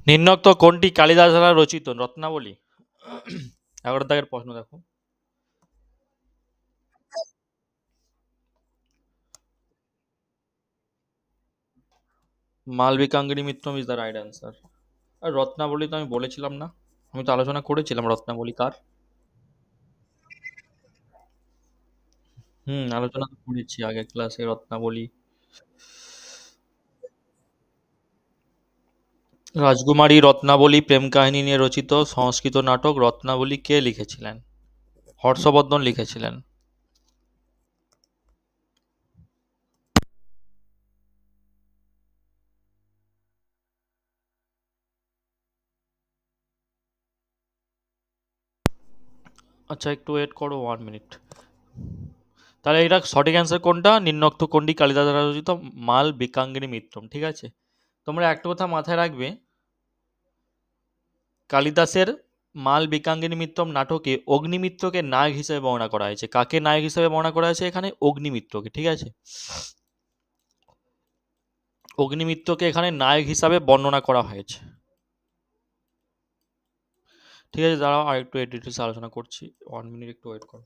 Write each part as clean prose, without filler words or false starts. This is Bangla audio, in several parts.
নিম্নোক্ত কোনটি কালিদাস দ্বারা রচিত রত্নাবলী? 11 দাগের প্রশ্ন দেখো। মালবিকাঙ্গিনী মিত্রম ইজ দ্য রাইট অ্যান্সার। আর রত্নাবলী তো আমি বলেছিলাম না, আমি তো আলোচনা করেছিলাম রত্নাবলী কার। আলোচনা তো করেছি আগের ক্লাসে রত্নাবলী। রাজকুমারী রত্নাবলী প্রেম কাহিনী নিয়ে রচিত সংস্কৃত নাটক রত্নাবলী কে লিখেছিলেন? হর্ষবর্ধন লিখেছিলেন। আচ্ছা একটু ওয়েট করো 1 মিনিট। তাহলে এটা সঠিক অ্যান্সার কোনটা? নিম্নোক্ত কোনটি কালিদাস দ্বারা রচিত? মাল বিকাঙ্গিনী মিত্রম, ঠিক আছে। তোমরা একটা কথা মাথায় রাখবে, কালিদাসের মাল বিকাঙ্গিনী মিত্রম নাটকে অগ্নিমিত্রকে নায়ক হিসেবে বর্ণনা করা হয়েছে। কাকে নায়ক হিসেবে বর্ণনা করা হয়েছে এখানে? অগ্নিমিত্রকে, ঠিক আছে। অগ্নিমিত্রকে এখানে নায়ক হিসাবে বর্ণনা করা হয়েছে। ঠিক আছে, দাঁড়াও আর একটু ডিটেলস আলোচনা করছি। 1 মিনিট একটু ওয়েট করো।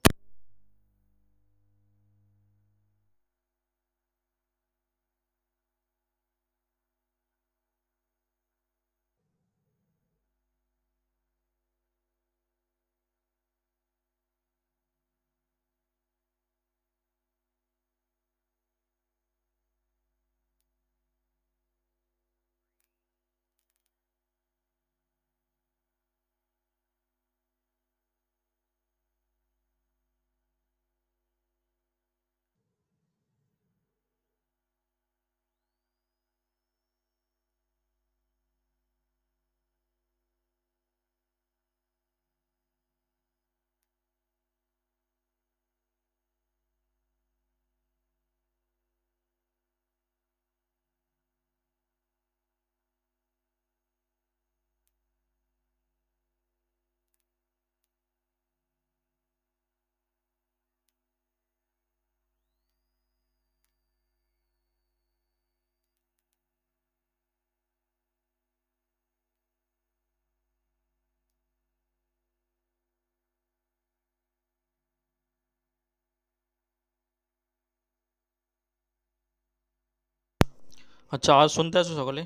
আচ্ছা, আজ শুনতে আছো সকলে?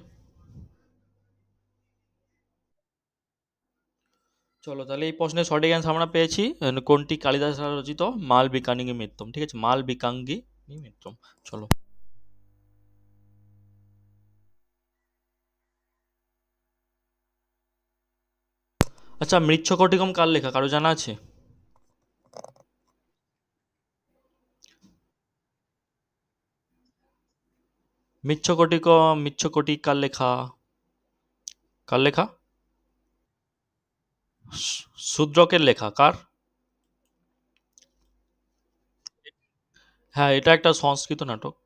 চলো তাহলে এই প্রশ্নের সঠিক অ্যান্সার আমরা পেয়েছি। কোনটি কালিদাস দ্বারা রচিত? মাল বিকাঙ্গি মিত্রম, ঠিক আছে, মাল বিকাঙ্গি মিত্রম। চলো। আচ্ছা, মৃচ্ছকটিকম কার লেখা কারো জানা আছে? মৃচ্ছকটিক কার লেখা? কার লেখা? শূদ্রকের লেখা। কার? হ্যাঁ, এটা একটা সংস্কৃত নাটক।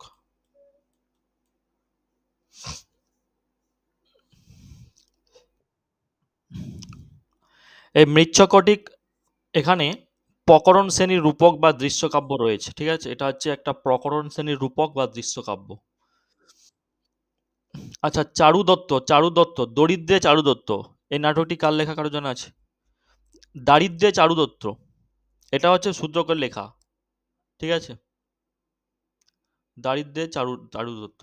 এই মৃচ্ছকটিক এখানে প্রকরণ শ্রেণীর রূপক বা দৃশ্যকাব্য রয়েছে, ঠিক আছে। এটা হচ্ছে একটা প্রকরণ শ্রেণীর রূপক বা দৃশ্যকাব্য। আচ্ছা, চারু দত্ত দরিদ্রে চারু দত্ত, এই নাটকটি কার লেখা কারো জানা আছে? দারিদ্রে চারু দত্ত, এটা হচ্ছে শূদ্রকের লেখা, ঠিক আছে। দারিদ্রে চারু দত্ত।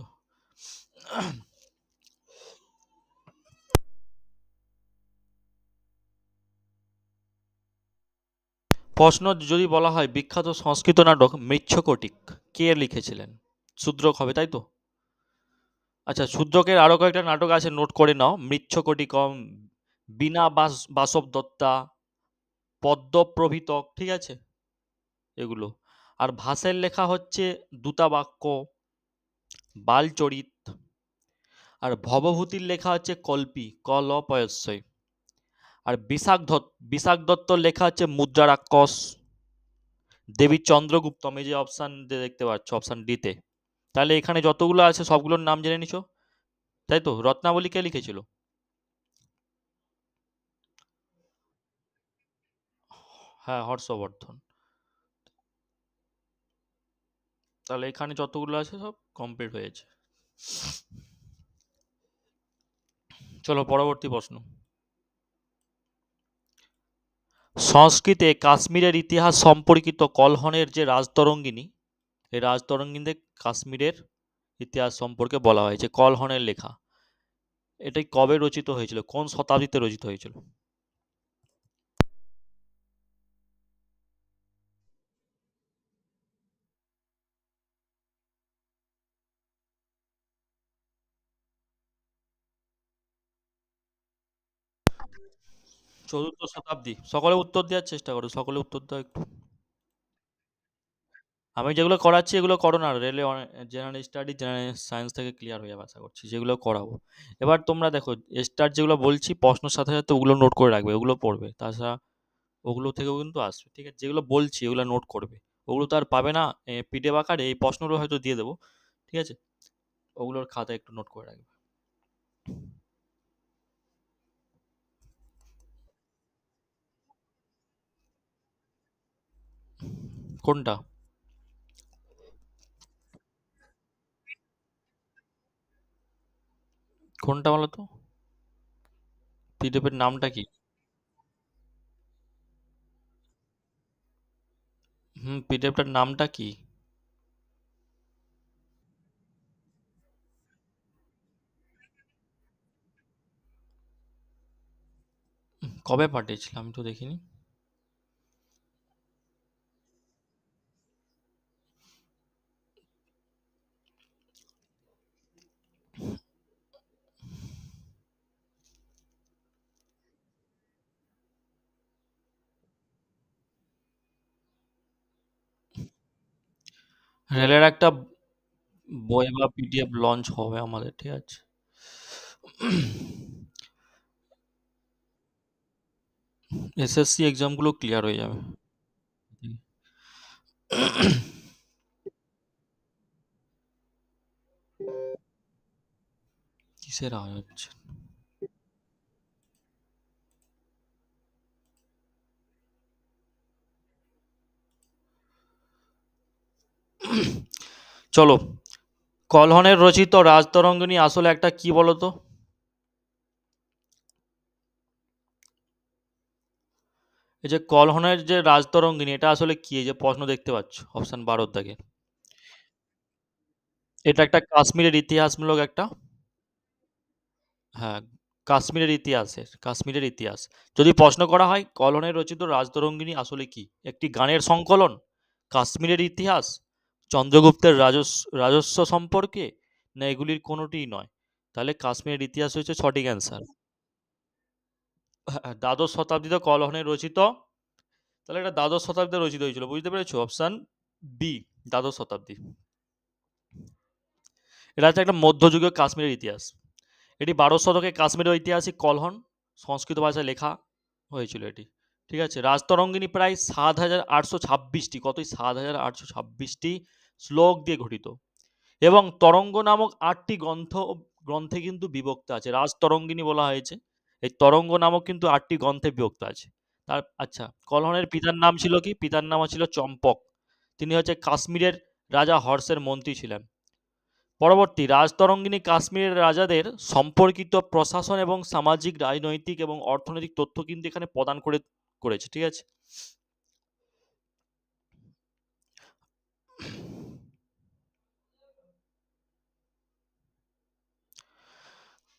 প্রশ্ন যদি বলা হয় বিখ্যাত সংস্কৃত নাটক মৃচ্ছকটিক কে লিখেছিলেন? শূদ্রক হবে, তাই তো। আচ্ছা, শূদ্রকের আরো কয়েকটা নাটক আছে, নোট করে নাও। মৃচ্ছকটিকম, বীণা বাসব দত্তা, পদ্মপ্রভৃতক, ঠিক আছে, এগুলো। আর ভাসের লেখা হচ্ছে দূতাবাক্য, বালচরিত। আর ভবভূতির লেখা হচ্ছে কল্পী, পয়স্যই। আর বিশাখ দত্তর লেখা হচ্ছে মুদ্রারাক্ষস। দেবী চন্দ্রগুপ্ত, আমি যে অপশান দেখতে পাচ্ছ অপশান ডিতে। তাহলে এখানে যতগুলো আছে সবগুলোর নাম জেনে নিছো, তাই তো। রত্নাবলী কে লিখেছিল? হ্যাঁ, হর্ষবর্ধন। তাহলে এখানে যতগুলো আছে সব কমপ্লিট হয়েছে। চলো পরবর্তী প্রশ্ন। সংস্কৃতে কাশ্মীরের ইতিহাস সম্পর্কিত কলহনের যে রাজতরঙ্গিনী, এই রাজতরঙ্গিনীতে কাশ্মীরের ইতিহাস সম্পর্কে বলা হয়েছে কলহনের লেখা। এটাই কবে রচিত হয়েছিল, কোন শতাব্দীতে রচিত হয়েছিল? চতুর্থ শতাব্দী। সকলে উত্তর দেওয়ার চেষ্টা করো, সকলে উত্তর দাও একটু। আমি যেগুলো করাচ্ছি এগুলো করো না, রেলে জেনারেল স্টাডি জেনারেল সায়েন্স থেকে ক্লিয়ার হয়ে যাবে আশা করছি, যেগুলো করাবো। এবার তোমরা দেখো, স্টার যেগুলো বলছি প্রশ্নের সাথে সাথে ওগুলো নোট করে রাখবে, ওগুলো পড়বে। তাছাড়া ওগুলো থেকেও কিন্তু আসবে, ঠিক আছে? যেগুলো বলছি ওগুলো নোট করবে। ওগুলো তো আর পাবে না পিডিএফ আকারে, এই প্রশ্নগুলো হয়তো দিয়ে দেবো, ঠিক আছে? ওগুলোর খাতায় একটু নোট করে রাখবে। কোনটা? কোনটা বলো তো? পিডিএফ এর নামটা কি? পিডিএফটার নামটা কি? কবে পাঠিয়েছিলাম আমি তো দেখিনি। রেলের একটা বই বা পিডিএফ লঞ্চ হবে আমাদের, ঠিক আছে? এসএসসি এক্সামগুলো ক্লিয়ার হয়ে যাবে। কিসের আওয়াজ হচ্ছে? চলো, কলহনের রচিত রাজতরঙ্গিনী আসলে একটা কি বলতো? এই যে কলহনের যে রাজতরঙ্গিনী, এটা আসলে কি? এই যে প্রশ্ন দেখতে পাচ্ছ অপশন 12 দাগে, এটা একটা কাশ্মীরের ইতিহাসমূলক একটা, হ্যাঁ, কাশ্মীরের ইতিহাস। যদি প্রশ্ন করা হয় কলহনের রচিত রাজতরঙ্গিনী আসলে কি, একটি গানের সংকলন, কাশ্মীরের ইতিহাস, চন্দ্রগুপ্তের রাজস্ব সম্পর্কে, না এগুলির কোনোটিই নয়, তাহলে কাশ্মীরের ইতিহাস হচ্ছে সঠিক অ্যান্সার। দ্বাদশ শতাব্দীতে কলহনের রচিত, তাহলে এটা দ্বাদশ শতাব্দীতে রচিত হয়েছিল, বুঝতে পেরেছো? অপশন বি, দ্বাদশ শতাব্দী। এটা হচ্ছে একটা মধ্যযুগীয় কাশ্মীরের ইতিহাস। এটি 12 শতকে কাশ্মীরের ঐতিহাসিক কলহন সংস্কৃত ভাষায় লেখা হয়েছিল এটি, ঠিক আছে? রাজতরঙ্গিনী প্রায় 7,826টি, কতই 7,826টি শ্লোক দিয়ে গঠিত, এবং তরঙ্গ নামক 8টি গ্রন্থে কিন্তু বিভক্ত আছে। রাজতরঙ্গিনী বলা হয়েছে, এই তরঙ্গ নামক কিন্তু 8টি গ্রন্থে বিভক্ত আছে। তার আচ্ছা, কলহনের পিতার নাম ছিল কি? পিতার নাম ছিল চম্পক। তিনি হচ্ছে কাশ্মীরের রাজা হর্ষের মন্ত্রী ছিলেন। পরবর্তী, রাজতরঙ্গিনী কাশ্মীরের রাজাদের সম্পর্কিত প্রশাসন এবং সামাজিক, রাজনৈতিক এবং অর্থনৈতিক তথ্য কিন্তু এখানে প্রদান করেছে, ঠিক আছে?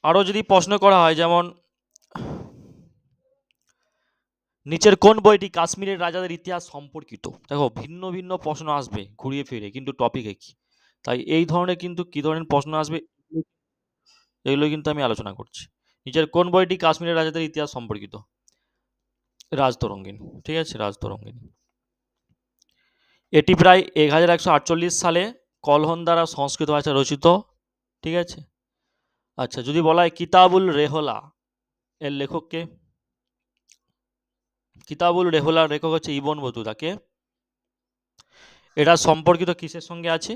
আরো যদি প্রশ্ন করা হয়, যেমন নিচের কোন বইটি কাশ্মীরের রাজাদের ইতিহাস সম্পর্কিত? দেখো, ভিন্ন ভিন্ন প্রশ্ন আসবে ঘুরিয়ে ফিরে, কিন্তু টপিক একই। তাই এই ধরনের কিন্তু কি ধরনের প্রশ্ন আসবে এগুলো কিন্তু আমি আলোচনা করছি। নিচের কোন বইটি কাশ্মীরের রাজাদের ইতিহাস সম্পর্কিত? রাজতরঙ্গিনী, ঠিক আছে, রাজতরঙ্গিনী। এটি প্রায় 1148 সালে কলহন দ্বারা সংস্কৃত ভাষায় রচিত, ঠিক আছে? আচ্ছা, যদি বলা হয় কিতাবুল রেহলা এর লেখককে, কিতাবুল রেহলার লেখক হচ্ছে ইবন বতুতাকে। এটা সম্পর্কিত কিসের সঙ্গে আছে?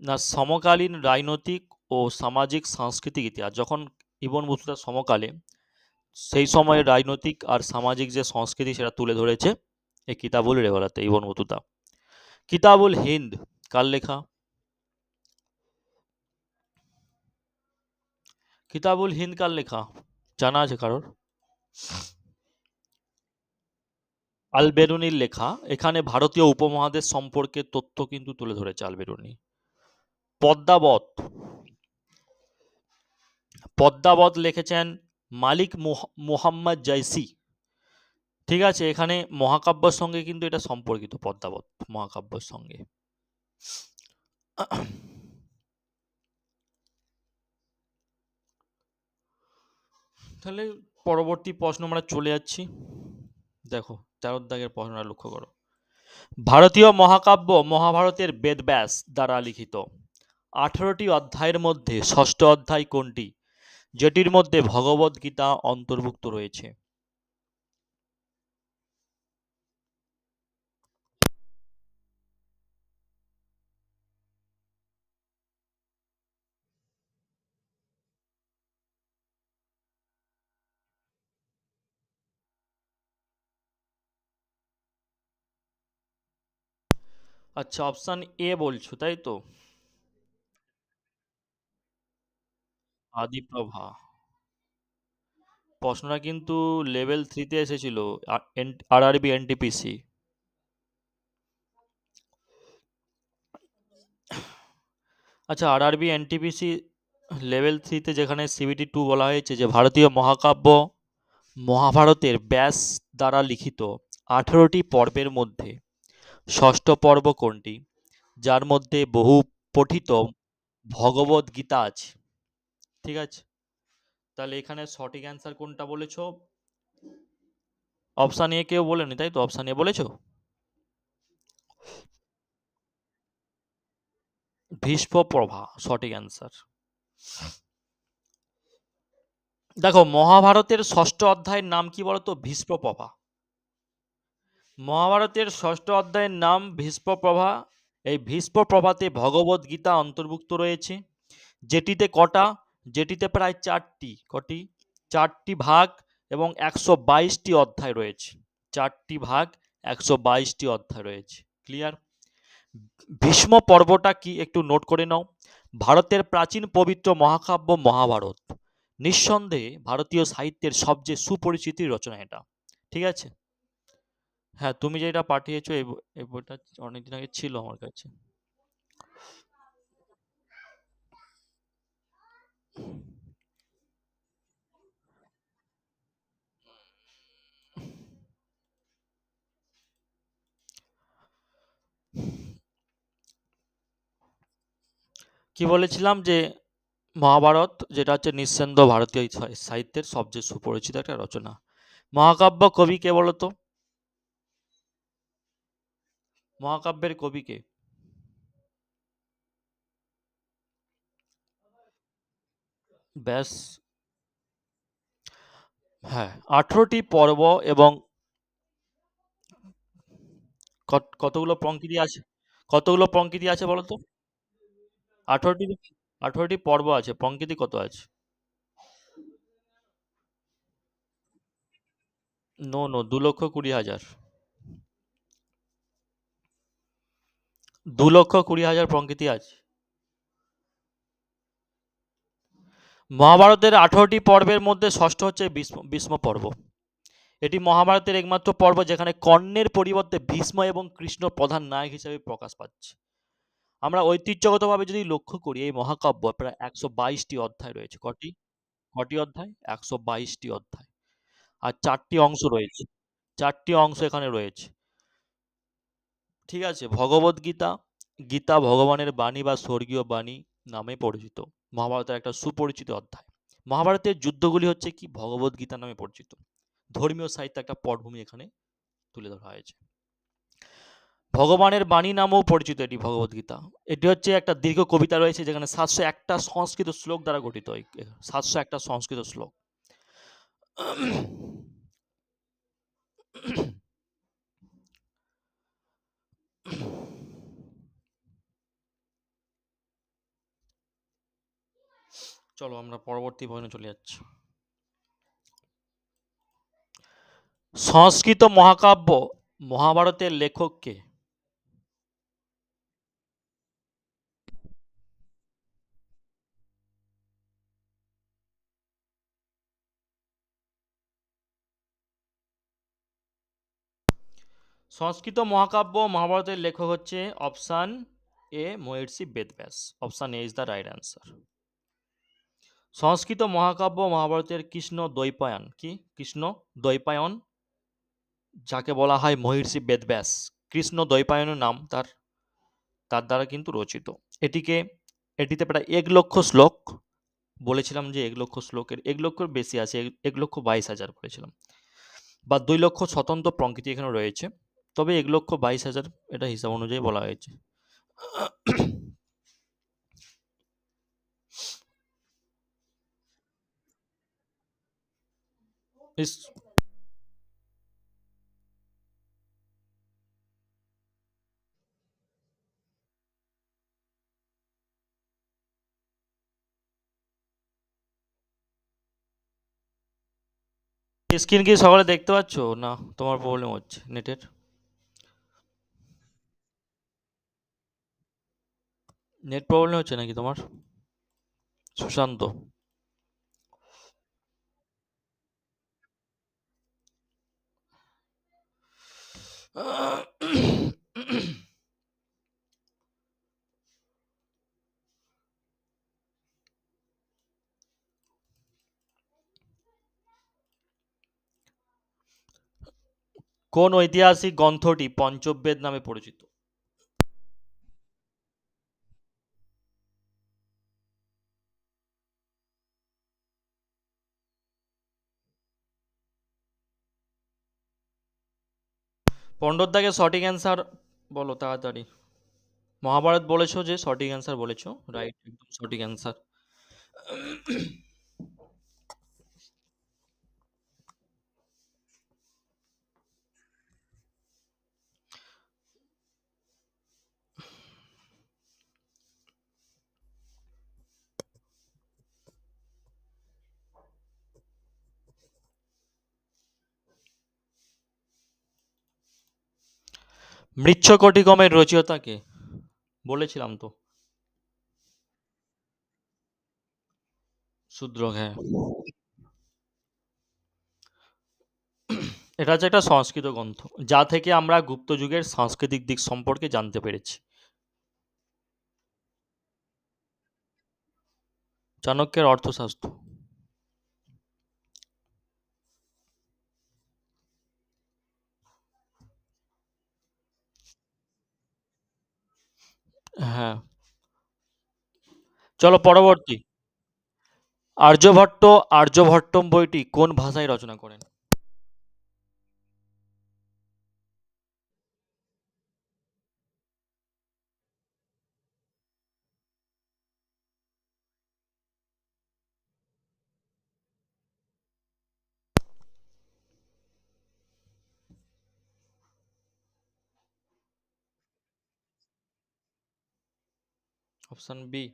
না, সমকালীন রাজনৈতিক ও সামাজিক সাংস্কৃতিক ইতিহাস। যখন ইবন বতুতার সমকালে, সেই সময়ের রাজনৈতিক আর সামাজিক যে সংস্কৃতি সেটা তুলে ধরেছে এই কিতাবুল রেহলাতে ইবন বতুতা। কিতাবুল হিন্দ কার লেখা? কিতাবুল হিন্দ কার লেখা? জানা আছে কারোর? আল বেরুনির লেখা। এখানে ভারতীয় উপমহাদেশ সম্পর্কে তথ্য কিন্তু তুলে ধরেছে আল বেরুনি। পদ্মাবত। পদ্মাবত লিখেছেন মালিক মুহাম্মদ জাইসি। ঠিক আছে, এখানে মহাকাব্যের সঙ্গে কিন্তু এটা সম্পর্কিত, পদ্মাবত মহাকাব্যের সঙ্গে। তাহলে পরবর্তী প্রশ্ন আমরা চলে যাচ্ছি। দেখো ১৩ দাগের প্রশ্নটা লক্ষ্য করো। ভারতীয় মহাকাব্য মহাভারতের বেদব্যাস দ্বারা লিখিত ১৮টি অধ্যায়ের মধ্যে ষষ্ঠ অধ্যায় কোনটি, যেটির মধ্যে ভগবদ গীতা অন্তর্ভুক্ত রয়েছে? আচ্ছা, অপশন এ বলছো তাই তো? আদিপ্রভা। প্রশ্নটা কিন্তু লেভেল 3-তে এসেছিল, আরআরবি এনটিপিসি। আচ্ছা, আরআরবি এনটিপিসি লেভেল 3-তে যেখানে সিবিটি 2 বলা হয়েছে যে ভারতীয় মহাকাব্য মহাভারতের ব্যাস দ্বারা লিখিত ১৮টি পর্বের মধ্যে ষষ্ঠ পর্ব কোনটি, যার মধ্যে বহু পঠিত ভগবদ গীতা আছে? ঠিক আছে, তাহলে এখানে সঠিক অ্যান্সার কোনটা বলেছো? অপশান এ কেউ বলেনি তাই তো? অপশান এ বলেছো? ভীষ্মপ্রভা সঠিক অ্যান্সার। দেখো, মহাভারতের ষষ্ঠ অধ্যায়ের নাম কি বলতো? ভীষ্মপ্রভা। মহাভারতের ষষ্ঠ অধ্যায়ের নাম ভীষ্মপ্রভা। এই ভীষ্মপ্রভাতে ভগবদ গীতা অন্তর্ভুক্ত রয়েছে, যেটিতে কটা? যেটিতে প্রায় 4টি, কটি? 4টি ভাগ এবং 122টি অধ্যায় রয়েছে। 4টি ভাগ, 122টি অধ্যায় রয়েছে। ক্লিয়ার? ভীষ্ম পর্বটা কি একটু নোট করে নাও। ভারতের প্রাচীন পবিত্র মহাকাব্য মহাভারত নিঃসন্দেহে ভারতীয় সাহিত্যের সবচেয়ে সুপরিচিত রচনা এটা। ঠিক আছে? হ্যাঁ, তুমি যেটা পাঠিয়েছো এই বইটা অনেকদিন আগে ছিল আমার কাছে। কি বলেছিলাম যে মহাভারত যেটা হচ্ছে নিঃসন্দেহে ভারতীয় সাহিত্যের সবচেয়ে সুপরিচিত একটা রচনা। মহাকাব্য কবি কে বলতো? মহাকাব্যের কবি কে? ব্যাস। হ্যাঁ, 18টি পর্ব এবং কতগুলো পংক্তি আছে? কতগুলো পংক্তি আছে বলতো? 18টি। 18টি পর্ব আছে, পংক্তি কত আছে? No no, 2,20,000। 2,20,000 পংক্তি আছে। মহাভারতের 18টি পর্বের মধ্যে ষষ্ঠ হচ্ছে ভীষ্ম পর্ব। এটি মহাভারতের একমাত্র পর্ব যেখানে কর্ণের পরিবর্তে ভীষ্ম এবং কৃষ্ণ প্রধান নায়ক হিসেবে প্রকাশ পাচ্ছে। আমরা ঐতিহ্যগতভাবে যদি লক্ষ্য করি, এই মহাকাব্য প্রায় 122টি অধ্যায় রয়েছে। কটি? কটি অধ্যায়? 122টি অধ্যায়। আর 4টি অংশ রয়েছে। 4টি অংশ এখানে রয়েছে। ঠিক আছে? ভগবদ গীতা, গীতা ভগবানের বাণী বা স্বর্গীয় বাণী নামে পরিচিত। মহাভারতের একটা সুপরিচিত অধ্যায়। মহাভারতের যুদ্ধগুলি হচ্ছে কি ভগবদ গীতা নামে পরিচিত। ধর্মীয় সাহিত্য একটা পটভূমি এখানে তুলে ধরা হয়েছে। ভগবানের বাণী নামেও পরিচিত এটি ভগবদ গীতা। এটি হচ্ছে একটা দীর্ঘ কবিতা রয়েছে যেখানে 701টা সংস্কৃত শ্লোক দ্বারা গঠিত। 701টা সংস্কৃত শ্লোক। চলো আমরা পরবর্তী প্রশ্নে চলে যাচ্ছি। সংস্কৃত মহাকাব্য মহাভারতের লেখক কে? সংস্কৃত মহাকাব্য মহাভারতের লেখক হচ্ছে অপশান এ মহর্ষি Vedavyasa. Option A is the right answer. Sanskrit মহাকাব্য মহাভারতের কৃষ্ণ দ্বৈপায়ন কি? কৃষ্ণ দ্বৈপায়ন, যাকে বলা হয় মহর্ষি বেদব্যাস, কৃষ্ণ দ্বৈপায়নের নাম তার, তার দ্বারা কিন্তু রচিত। এটিকে এটিতে প্রায় 1,00,000 শ্লোক, বলেছিলাম যে 1,00,000 শ্লোকের 1,00,000 বেশি আছে, 1,22,000 বলেছিলাম, বা 2,00,000 স্বতন্ত্র পংক্তি এখানে রয়েছে, তবে 1,22,000 এটা হিসাব অনুযায়ী বলা হয়েছে। ইস, স্ক্রিন কি সকলে দেখতে পাচ্ছ না তোমার প্রবলেম হচ্ছে নেটের? নেট প্রবলেম হচ্ছে নাকি তোমার সুশান্ত? কোন ঐতিহাসিক গ্রন্থটি পঞ্চবেদ নামে পরিচিত? পণ্ডতদাকে সঠিক অ্যান্সার বলো তাড়াতাড়ি। মহাভারত বলেছো, যে সঠিক অ্যান্সার বলেছো, রাইট, একদম সঠিক অ্যান্সার। মৃচ্ছকটিকমের রচয়িতা কে? বলেছিলাম তো, শূদ্রক, হ্যাঁ। এটা হচ্ছে একটা সংস্কৃত গ্রন্থ, যা থেকে আমরা গুপ্ত যুগের সাংস্কৃতিক দিক সম্পর্কে জানতে পেরেছি। চাণক্যের অর্থশাস্ত্র। হ্যাঁ, চলো পরবর্তী। আর্যভট্ট আর্যভট্টম বইটি কোন ভাষায় রচনা করেন? Option B.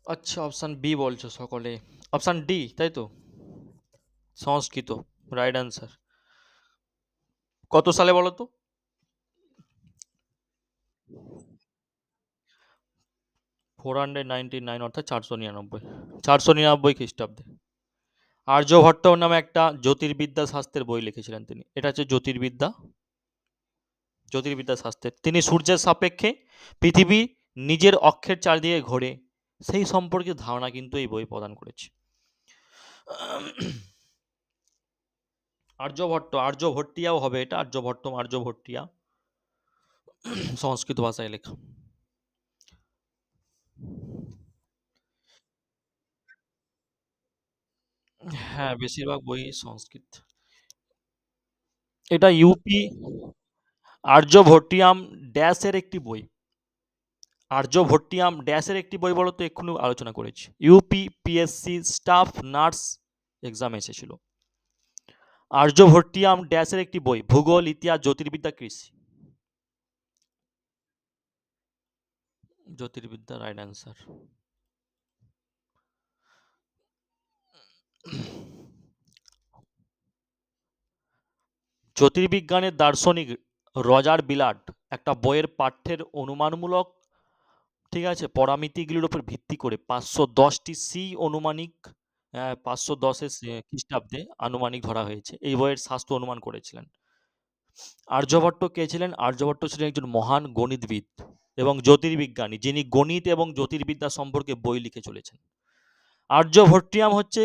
আচ্ছা, অপশন বি বলছো সকলে। অপশন ডি, তাই তো? Sanskrit, right answer. কত সালে বলো তো? 499, অর্থাৎ 499, 499 খ্রিস্টাব্দে। আর্যভট্ট নামে একটা জ্যোতির্বিদ্যা শাস্ত্রের বই লিখেছিলেন তিনি। এটা হচ্ছে জ্যোতির্বিদ্যা, জ্যোতির্বিদ্যা শাস্ত্রের। তিনি সূর্যের সাপেক্ষে পৃথিবী নিজের অক্ষের চারদিকে ঘোরে, সেই সম্পর্কে ধারণা কিন্তু এই বই প্রদান করেছে। আর্যভট্ট, আর্যভট্টিয়াও হবে এটা, আর্যভট্ট আর্যভট্টিয়া, সংস্কৃত ভাষায় লেখা। হ্যাঁ, বেশিরভাগ বই সংস্কৃত। এটা ইউপি আর্যভট্টিয়াম ড্যাশের একটি বই। আর্যভট্টিয়াম ড্যাশের একটি বই বলতো, এক্ষুনি আলোচনা করেছি। UP PSC staff nurse exam এসেছিল। আর্যভট্টিয়াম ড্যাশের একটি বই, ভূগোল, ইতিহাস, জ্যোতির্বিদ্যা, কৃষি। জ্যোতির্বিদ্যা, রাইট অ্যান্সার। জ্যোতির্বিজ্ঞানের দার্শনিক রজার বিলার্ড একটা বইয়ের পাঠ্যের অনুমানমূলক, ঠিক আছে, পরামিতিগুলির উপর ভিত্তি করে 510টি সি অনুমানিক 510 খ্রিস্টাব্দে আনুমানিক ধরা হয়েছে। এই বইয়ের স্বাস্থ্য অনুমান করেছিলেন। আর্যভট্ট কে ছিলেন? আর্যভট্ট ছিলেন একজন মহান গণিতবিদ এবং জ্যোতির্বিজ্ঞানী, যিনি গণিত এবং জ্যোতির্বিদ্যা সম্পর্কে বই লিখে চলেছেন। আর্যভট্টিয়াম হচ্ছে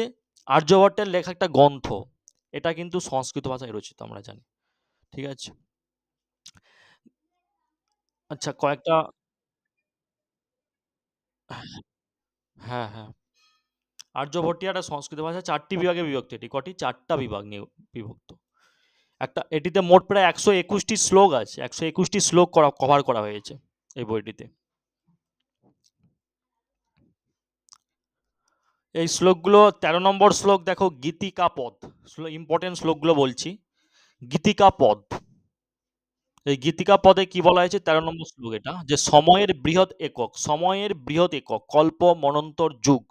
আর্যভট্টের লেখা একটা গ্রন্থ। এটা কিন্তু সংস্কৃত ভাষায় রচিত, আমরা জানি। ঠিক আছে? আচ্ছা, কয়েকটা। হ্যাঁ, হ্যাঁ। আর্যভট্টিয়াটা সংস্কৃত ভাষায় ৪টি বিভাগে বিভক্ত। এটি কটি? ৪টা বিভাগ নিয়ে বিভক্ত। এটিতে মোট প্রায় ১২১টি শ্লোক আছে। ১২১টি শ্লোক কভার করা হয়েছে এই বইটিতে। এই শ্লোকগুলো ১৩ নম্বর শ্লোক দেখো, গীতিকা পদ। ইম্পর্টেন্ট শ্লোকগুলো বলছি। গীতিকা পদ। এই গীতিকা পদে কি বলা হয়েছে? ১৩ নম্বর শ্লোক এটা, যে সময়ের বৃহৎ একক কল্প মনন্তর যুগ,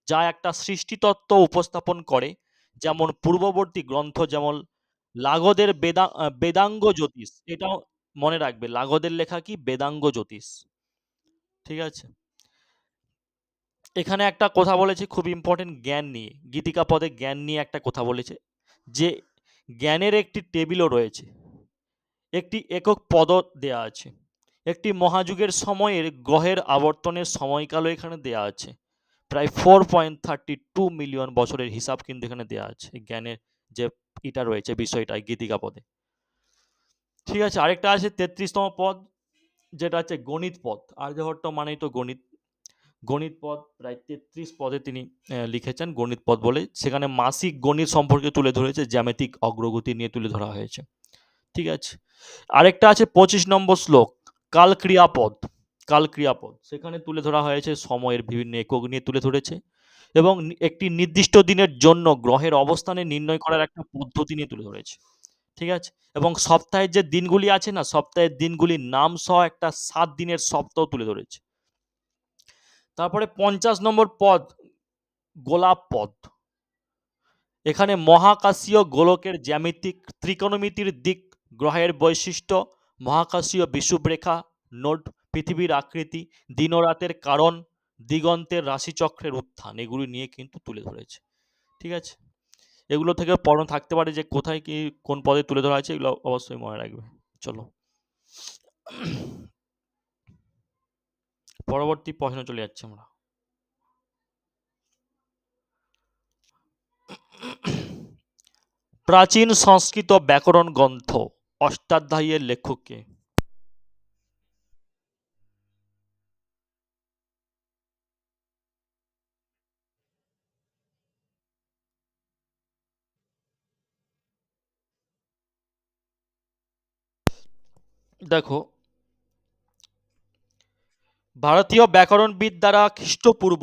যা একটা সৃষ্টিতত্ত্ব উপস্থাপন করে, যেমন পূর্ববর্তী গ্রন্থ, যেমন লাগদের বেদাঙ্গ জ্যোতিষ। এটাও মনে রাখবে, লাগদের লেখা কি? বেদাঙ্গ জ্যোতিষ। ঠিক আছে? এখানে একটা কথা বলেছে খুব ইম্পর্টেন্ট, জ্ঞান নিয়ে। গীতিকা পদে জ্ঞান নিয়ে একটা কথা বলেছে, যে জ্ঞানের একটি টেবিলও রয়েছে, একটি একক পদ দেয়া আছে, একটি মহাযুগের সময়ের গ্রহের আবর্তনের সময়কালও এখানে দেয়া আছে। প্রায় 4.32 মিলিয়ন বছরের হিসাব কিন্তু এখানে দেয়া আছে, জ্ঞানের যে এটা রয়েছে বিষয়টা গীতিকা পদে। ঠিক আছে? আরেকটা আছে ৩৩তম পদ, যেটা হচ্ছে গণিত পদ। আর্যভট্ট মানেই তো গণিত। গণিত পদ প্রায় ৩৩ পদে তিনি লিখেছেন গণিত পদ বলে। সেখানে মাসিক গণিত সম্পর্কে তুলে ধরেছে, জ্যামিতিক অগ্রগতি নিয়ে তুলে ধরা হয়েছে। ঠিক আছে? আরেকটা আছে ২৫ নম্বর শ্লোক, কালক্রিয়াপদ। কালক্রিয়াপদ সেখানে তুলে ধরা হয়েছে, সময়ের বিভিন্ন একক নিয়ে তুলে ধরেছে, এবং একটি নির্দিষ্ট দিনের জন্য গ্রহের অবস্থানে নির্ণয় করার একটা পদ্ধতি নিয়ে তুলে ধরেছে। ঠিক আছে? এবং সপ্তাহের যে দিনগুলি আছে না, সপ্তাহের দিনগুলির নাম সহ একটা ৭ দিনের সপ্তাহ তুলে ধরেছে। তারপরে ৫০ নম্বর পদ, গোলাপ পদ। এখানে মহাকাশীয় গোলকের জ্যামিতিক ত্রিকোণমিতির দিক, গ্রহের বৈশিষ্ট্য, মহাকাশীয় বিষুবরেখা নোড, পৃথিবীর আকৃতি, দিন ও রাতের কারণ, দিগন্তের রাশিচক্রের উত্থান, এগুলি নিয়ে কিন্তু তুলে ধরেছে। ঠিক আছে? এগুলো থেকে প্রশ্ন থাকতে পারে যে কোথায় কি কোন পদে তুলে ধরা আছে, এগুলো অবশ্যই মনে রাখবে। চলো পরবর্তী প্রশ্ন চলে যাচ্ছে আমরা। প্রাচীন সংস্কৃত ব্যাকরণ গ্রন্থ অষ্টাধ্যায়ীর লেখক কে? দেখো, ভারতীয় ব্যাকরণবিদ দ্বারা খ্রিস্টপূর্ব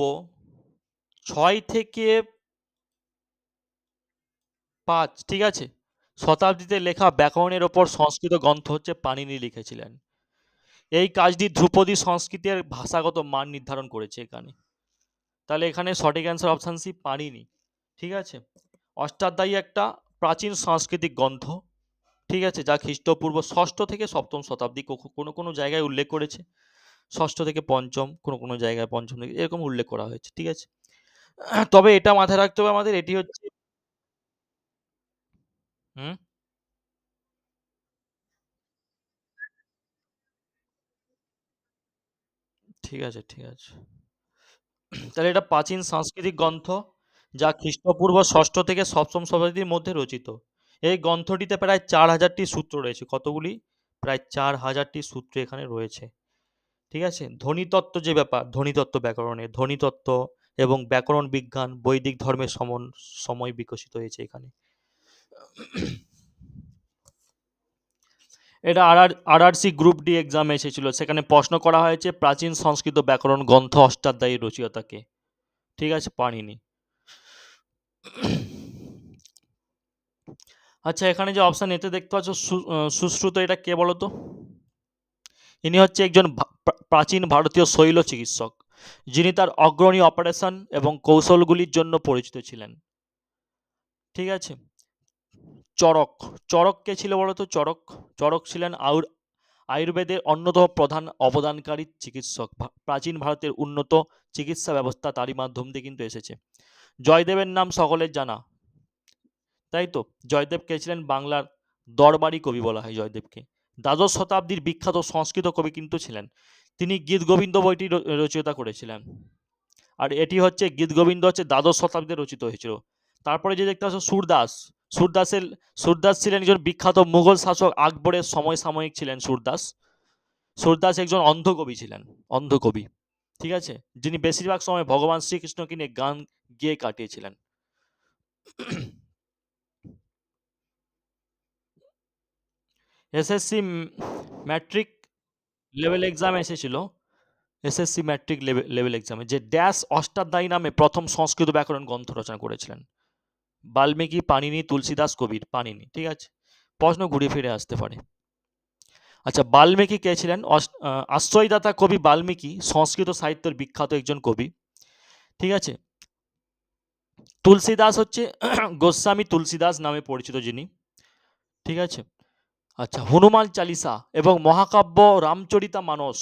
৬ থেকে ৫, ঠিক আছে, শতাব্দীতে লেখা ব্যাকরণের ওপর সংস্কৃত গ্রন্থ হচ্ছে পাণিনি লিখেছিলেন। এই কাজটি ধ্রুপদী সংস্কৃতের ভাষাগত মান নির্ধারণ করেছে এখানে। তাহলে এখানে সঠিক অ্যান্সার অপশান সি, পাণিনি। ঠিক আছে? অষ্টাধ্যায়ী একটা প্রাচীন সাংস্কৃতিক গ্রন্থ। ঠিক আছে? যা খ্রিস্টপূর্ব ৬ষ্ঠ থেকে ৭ম শতাব্দী, কোনো কোনো জায়গায় উল্লেখ করেছে ৬ষ্ঠ থেকে ৫ম, কোনো কোনো জায়গায় ৫ম থেকে, এরকম উল্লেখ করা হয়েছে। ঠিক আছে? তবে এটা মাথায় রাখতে হবে আমাদের, এটি হচ্ছে হুম, ঠিক আছে, ঠিক আছে। তাহলে এটা প্রাচীন সাংস্কৃতিক গ্রন্থ, যা খ্রিস্টপূর্ব ৬ষ্ঠ থেকে ৭ম শতাব্দীর মধ্যে রচিত। এই গ্রন্থটিতে প্রায় ৪,০০০টি সূত্র রয়েছে। কতগুলি? প্রায় ৪,০০০টি সূত্র এখানে রয়েছে। ঠিক আছে? ধ্বনিতত্ত্ব যে ব্যাপার, ধ্বনিতত্ত্ব ব্যাকরণে, ধ্বনিতত্ত্ব এবং ব্যাকরণ বিজ্ঞান বৈদিক ধর্মের সময় বিকশিত হয়েছে এখানে। এটা আরআরসি গ্রুপ ডি এক্সামে এসেছিল, সেখানে প্রশ্ন করা হয়েছে প্রাচীন সংস্কৃত ব্যাকরণ গ্রন্থ অষ্টাধ্যায়ী রচয়িতাকে। ঠিক আছে? পানিনি। আচ্ছা, এখানে যে অপশন এতে দেখতে পাচ্ছ সুশ্রুত, এটা কে বলো তো? ইনি হচ্ছে একজন প্রাচীন ভারতীয় শৈল চিকিৎসক, যিনি তার অগ্রণী অপারেশন এবং কৌশলগুলির জন্য পরিচিত ছিলেন। ঠিক আছে? চরক। চরক কে ছিল বলো তো? চরক। চরক ছিলেন আয়ুর্বেদের অন্যতম প্রধান অবদানকারী চিকিৎসক। প্রাচীন ভারতের উন্নত চিকিৎসা ব্যবস্থা তারই মাধ্যম দিয়ে কিন্তু এসেছে। জয়দেবের নাম সকলের জানা, তাই তো? জয়দেব কে ছিলেন? বাংলার দরবারি কবি বলা হয় জয়দেবকে। দ্বাদশ শতাব্দীর বিখ্যাত সংস্কৃত কবি কিন্তু ছিলেন। তিনি গীতগোবিন্দ বইটি রচয়িতা করেছিলেন। আর এটি হচ্ছে গীতগোবিন্দ হচ্ছে দ্বাদশ শতাব্দীতে রচিত হয়েছিল। তারপরে যে দেখতে পাচ্ছ সুরদাস, সুরদাসের সুরদাস ছিলেন একজন বিখ্যাত মুঘল শাসক আকবরের সমসাময়িক ছিলেন সুরদাস। সুরদাস একজন অন্ধ কবি ছিলেন, অন্ধ কবি। ঠিক আছে? যিনি বেশিরভাগ সময় ভগবান শ্রীকৃষ্ণকে নিয়ে গান গেয়ে কাটিয়েছিলেন। এসএসসি ম্যাট্রিক লেভেল এক্সাম এসেছিল। এসএসসি ম্যাট্রিক লেভেল এক্সামে যে ড্যাশ অষ্টাধ্যায়ী নামে প্রথম সংস্কৃত ব্যাকরণ গ্রন্থ রচনা করেছিলেন। বাল্মীকি, পাণিনি, তুলসীদাস, কবির। পাণিনি, ঠিক আছে? প্রশ্ন ঘুরে ফিরে আসতে পারে। আচ্ছা, বাল্মীকি কে ছিলেন? আশ্রয়দাতা কবি বাল্মীকি সংস্কৃত সাহিত্যের বিখ্যাত একজন কবি। ঠিক আছে? তুলসীদাস হচ্ছে গোস্বামী তুলসীদাস নামে পরিচিত যিনি। ঠিক আছে? আচ্ছা, হনুমান চালিসা এবং মহাকাব্য রামচরিতা মানস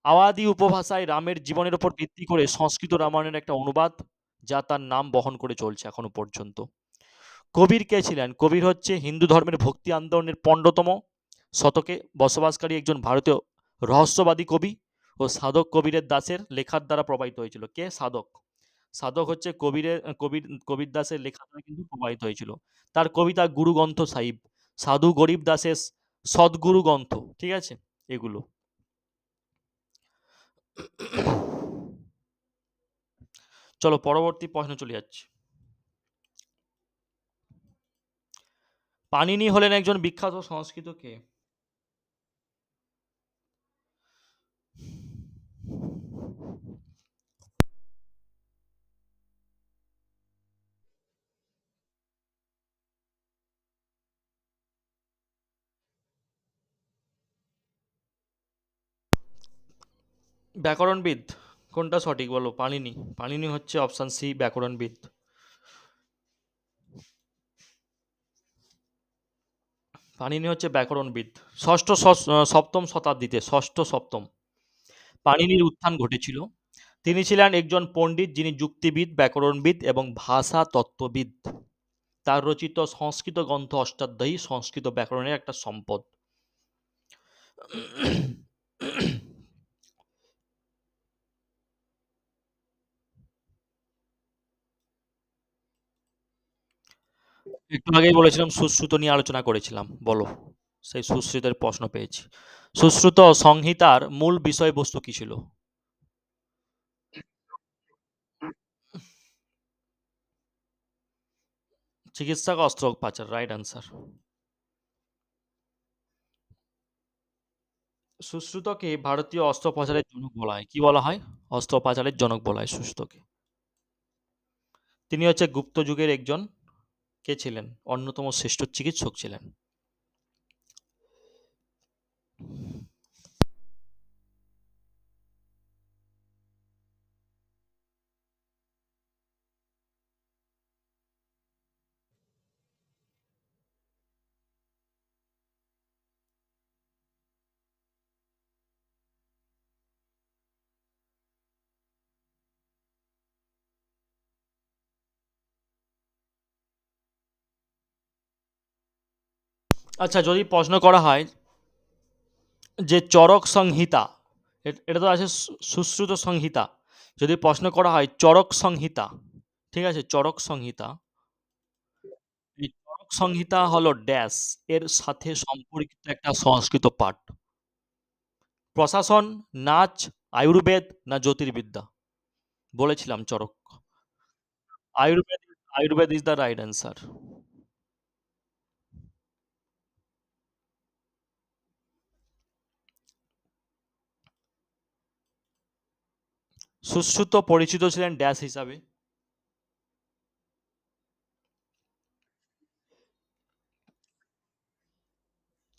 আওয়াদি উপভাষায় রামের জীবনের উপর ভিত্তি করে সংস্কৃত রামায়ণের একটা অনুবাদ, যা তার নাম বহন করে চলছে এখনো পর্যন্ত। কবির কে ছিলেন? কবির হচ্ছে হিন্দু ধর্মের ভক্তি আন্দোলনের ১৫তম শতকে বসবাসকারী একজন ভারতীয় রহস্যবাদী কবি ও সাধক কবিরের দাসের লেখার দ্বারা প্রভাবিত হয়েছিল। কে? সাধক। সাধক হচ্ছে কবির দাসের লেখা দ্বারা কিন্তু প্রভাবিত হয়েছিল। তার কবিতা গুরুগ্রন্থ সাহিব, সাধু গরিব দাসের সদ্গুরু গ্রন্থ, ঠিক আছে? এগুলো। চলো পরবর্তী প্রশ্ন চলে যাচ্ছি। পাণিনি হলেন একজন বিখ্যাত সংস্কৃত কে? ব্যাকরণবিদ। কোনটা সঠিক বলো? পাণিনি। পাণিনি হচ্ছে অপশন সি, ব্যাকরণবিদ। পাণিনি হচ্ছে ব্যাকরণবিদ। সপ্তম শতাব্দীতে, ষষ্ঠ সপ্তম পাণিনির উত্থান ঘটেছিল। তিনি ছিলেন একজন পণ্ডিত যিনি যুক্তিবিদ, ব্যাকরণবিদ এবং ভাষা তত্ত্ববিদ। তার রচিত সংস্কৃত গ্রন্থ অষ্টাধ্যায়ী সংস্কৃত ব্যাকরণের একটা সম্পদ। একটু আগেই বলেছিলাম সুশ্রুত নিয়ে আলোচনা করেছিলাম, বলো। সেই সুশ্রুতের প্রশ্ন পেয়েছি। সুশ্রুত সংহিতার মূল বিষয়বস্তু কি ছিল? চিকিৎসক অস্ত্রোপচার, রাইট অ্যান্সার। সুশ্রুতকে ভারতীয় অস্ত্রোপচারের জনক বলা হয়। কি বলা হয়? অস্ত্রোপচারের জনক বলা হয় সুশ্রুতকে। তিনি হচ্ছে গুপ্ত যুগের একজন কে ছিলেন? অন্যতম শ্রেষ্ঠ চিকিৎসক ছিলেন। আচ্ছা, যদি প্রশ্ন করা হয় যে চরক সংহিতা, এটা তো আছে সুশ্রুত সংহিতা। যদি প্রশ্ন করা হয় চরক সংহিতা, ঠিক আছে? চরক সংহিতা, এই চরক সংহিতা হলো ড্যাশ এর সাথে সম্পর্কিত একটা সংস্কৃত পাঠ। প্রশাসন, নাচ, আয়ুর্বেদ না জ্যোতির্বিদ্যা? বলেছিলাম Charaka. Ayurveda, Ayurveda is the right answer. Sushruta পরিচিত ছিলেন ড্যাশ হিসাবে?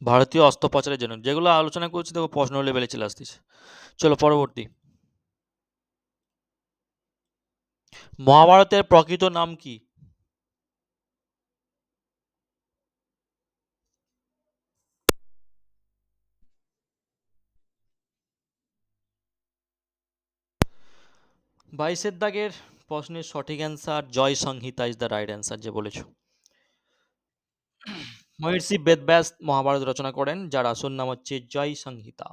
ভারতীয় অস্ত্রোপচারের জন্য। যেগুলো আলোচনা করছি দেখো প্রশ্ন লেভেলে চলে আসতেছে। চলো পরবর্তী। মহাভারতের প্রকৃত নাম কি? বাইশের দাগের প্রশ্নের সঠিক answer Jaya Samhita is the right answer, যে বলেছো। মহর্ষি বেদব্যাস মহাভারত রচনা করেন, যার আসল নাম হচ্ছে জয় সংহিতা,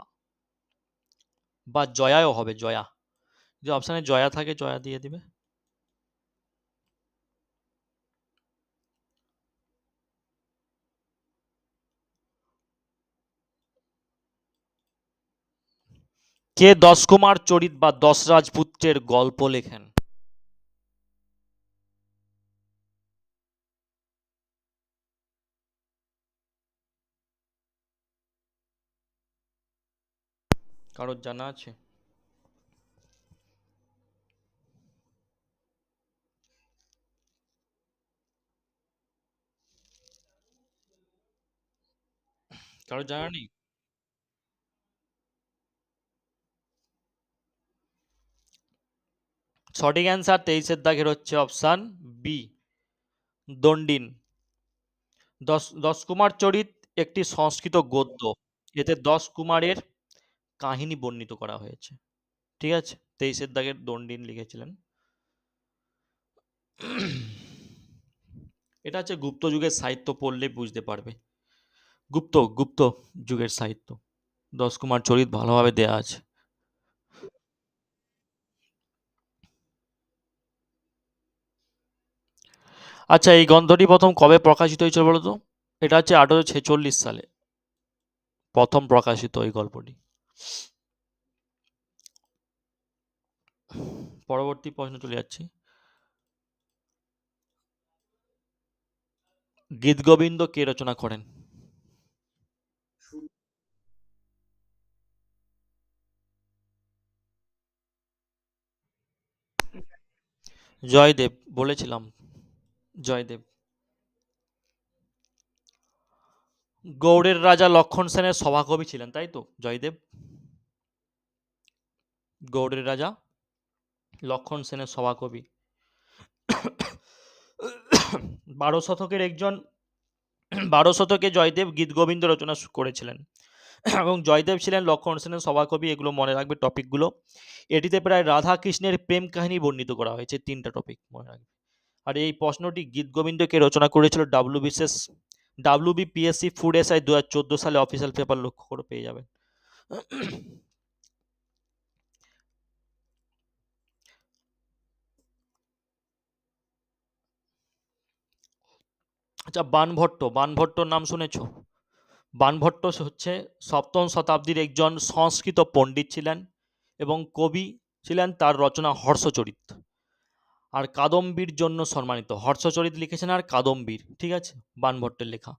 বা জয়াও হবে, জয়া। যে অপশানে জয়া থাকে জয়া দিয়ে দিবে। কে 10 কুমার চরিত বা 10 রাজপুত্রের গল্প লেখেন? কারোর জানা আছে? কারোর জানা নেই? সঠিক অ্যান্সার 23-এর দাগের হচ্ছে অপশান বি, দণ্ডিন। দশ কুমার চরিত একটি সংস্কৃত গদ্য। এতে 10 কুমারের কাহিনী বর্ণিত করা হয়েছে। ঠিক আছে, 23-এর দাগের দণ্ডিন লিখেছিলেন। এটা হচ্ছে গুপ্ত যুগের সাহিত্য, পড়লে বুঝতে পারবে। গুপ্ত যুগের সাহিত্য, 10 কুমার চরিত ভালোভাবে দেয়া আছে। আচ্ছা, এই গ্রন্থটি প্রথম কবে প্রকাশিত হয়েছিল বলো তো? এটা হচ্ছে 1846 সালে প্রথম প্রকাশিত এই গল্পটি। পরবর্তী প্রশ্ন চলে যাচ্ছি। গীতগোবিন্দ কে রচনা করেন? জয়দেব, বলেছিলাম, জয়দেব। গৌড়ের রাজা লক্ষণ সেনের সভাকবি ছিলেন, তাই তো জয়দেব? গৌড়ের রাজা লক্ষণ সেনের সভাকবি। 12 শতকে জয়দেব গীতগোবিন্দ রচনা করেছিলেন, এবং জয়দেব ছিলেন লক্ষণ সেনের সভাকবি। এগুলো মনে রাখবে টপিকগুলো। এটিতে প্রায় রাধা কৃষ্ণের প্রেম কাহিনী বর্ণিত করা হয়েছে, 3টা টপিক মনে রাখবে। আর এই প্রশ্নটি গীতগোবিন্দকে রচনা করেছিল WBPSC ফুড এসআই 2014 সালে, অফিসিয়াল পেপার লক্ষ্য করে পেয়ে যাবেন। আচ্ছা, বানভট্টর নাম শুনেছো? বানভট্ট হচ্ছে 7ম শতাব্দীর একজন সংস্কৃত পণ্ডিত ছিলেন এবং কবি ছিলেন। তার রচনা হর্ষচরিত আর কাদম্বীর জন্য সম্মানিত। হর্ষচরিত লিখেছেন আর কাদম্বীর, ঠিক আছে, বানভট্টের লেখা।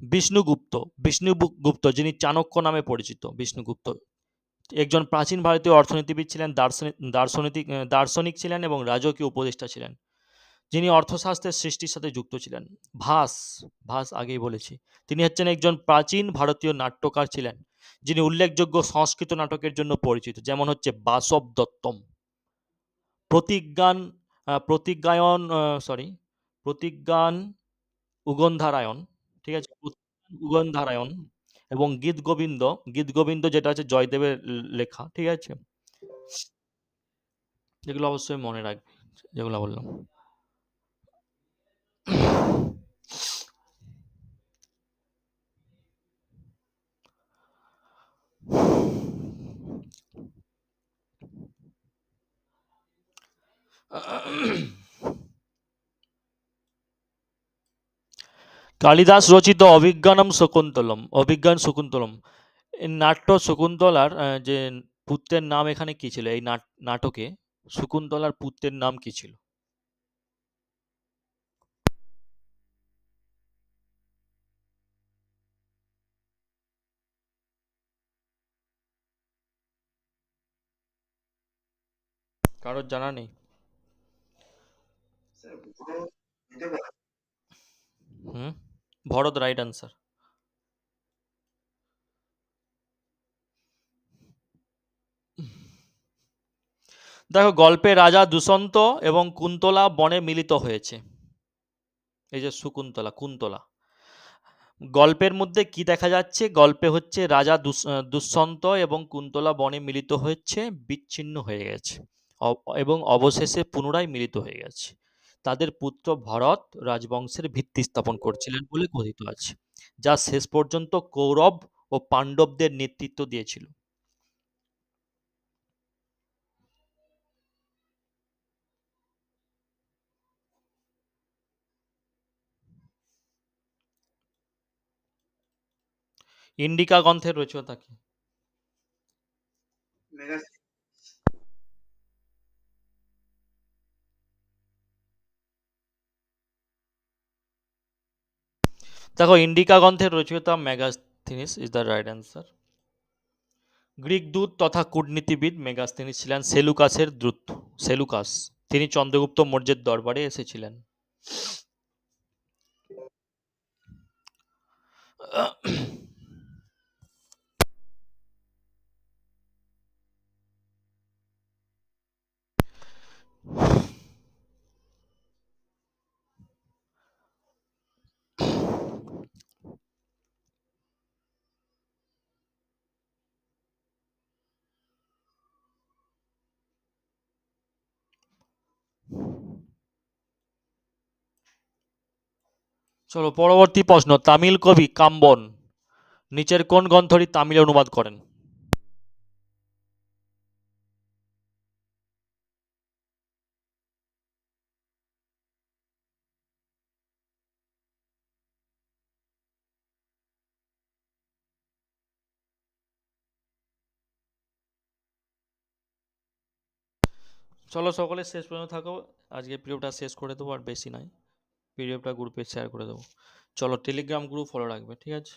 বিষ্ণুগুপ্ত যিনি চাণক্য নামে পরিচিত, বিষ্ণুগুপ্ত একজন প্রাচীন ভারতীয় অর্থনীতিবিদ ছিলেন, দার্শনিক ছিলেন এবং রাজকীয় উপদেষ্টা ছিলেন, যিনি অর্থশাস্ত্রের সৃষ্টির সাথে যুক্ত ছিলেন। ভাস ভাস আগেই বলেছি, তিনি হচ্ছেন একজন প্রাচীন ভারতীয় নাট্যকার ছিলেন, যিনি উল্লেখযোগ্য সংস্কৃত নাটকের জন্য পরিচিত, যেমন হচ্ছে বাসব দত্তম, প্রতিজ্ঞান প্রতিজ্ঞায়ন সরি প্রতিজ্ঞান উগন্ধারায়ণ, ঠিক আছে, উগন্ধারায়ণ, এবং গীতগোবিন্দ যেটা আছে জয়দেবের লেখা, ঠিক আছে। যেগুলো অবশ্যই মনে রাখবে, যেগুলো বললাম। কালিদাস রচিত অভিজ্ঞান শকুন্তলম, এই নাট্য শকুন্তলার যে পুত্রের নাম এখানে কি ছিল? এই নাটকে শকুন্তলার পুত্রের নাম কি ছিল? কারোর জানা নেই? হুম, ভরত রাইট আনসার। দেখো, গল্পে রাজা দুষ্যন্ত এবং কুন্তলা বনে মিলিত হয়েছে। এই যে কুন্তলা, গল্পের মধ্যে কি দেখা যাচ্ছে? গল্পে হচ্ছে রাজা দুষ্যন্ত এবং কুন্তলা বনে মিলিত হচ্ছে, বিচ্ছিন্ন হয়ে গেছে। এবং অবশেষে পুনরায় মিলিত হয়ে গেছে। তাদের পুত্র ভরত রাজবংশের ভিত্তি স্থাপন করছিলেন বলে কথিত আছে, যা শেষ পর্যন্ত কৌরব ও পাণ্ডবদের নেতৃত্ব দিয়েছিল। ইন্ডিকা গ্রন্থের রচয়িতা কে? দেখো, ইন্ডিকা গ্রন্থের রচয়িতা Megasthenes is the right answer. Greek দূত তথা কূটনীতিবিদ মেগাস্থিনিস ছিলেন সেলুকাসের দূত। সেলুকাস, তিনি চন্দ্রগুপ্ত মৌর্যের দরবারে এসেছিলেন। চলো পরবর্তী প্রশ্ন। তামিল কবি কাম্বন নিচের কোন গ্রন্থটি তামিলে অনুবাদ করেন? চলো সকলে শেষ পর্যন্ত থাকো, আজকে পিডিএফটা শেষ করে দেবো, আর বেশি নাই। পিডিএফটা গ্রুপে শেয়ার করে দেবো। চলো টেলিগ্রাম গ্রুপ ফলো রাখবে, ঠিক আছে?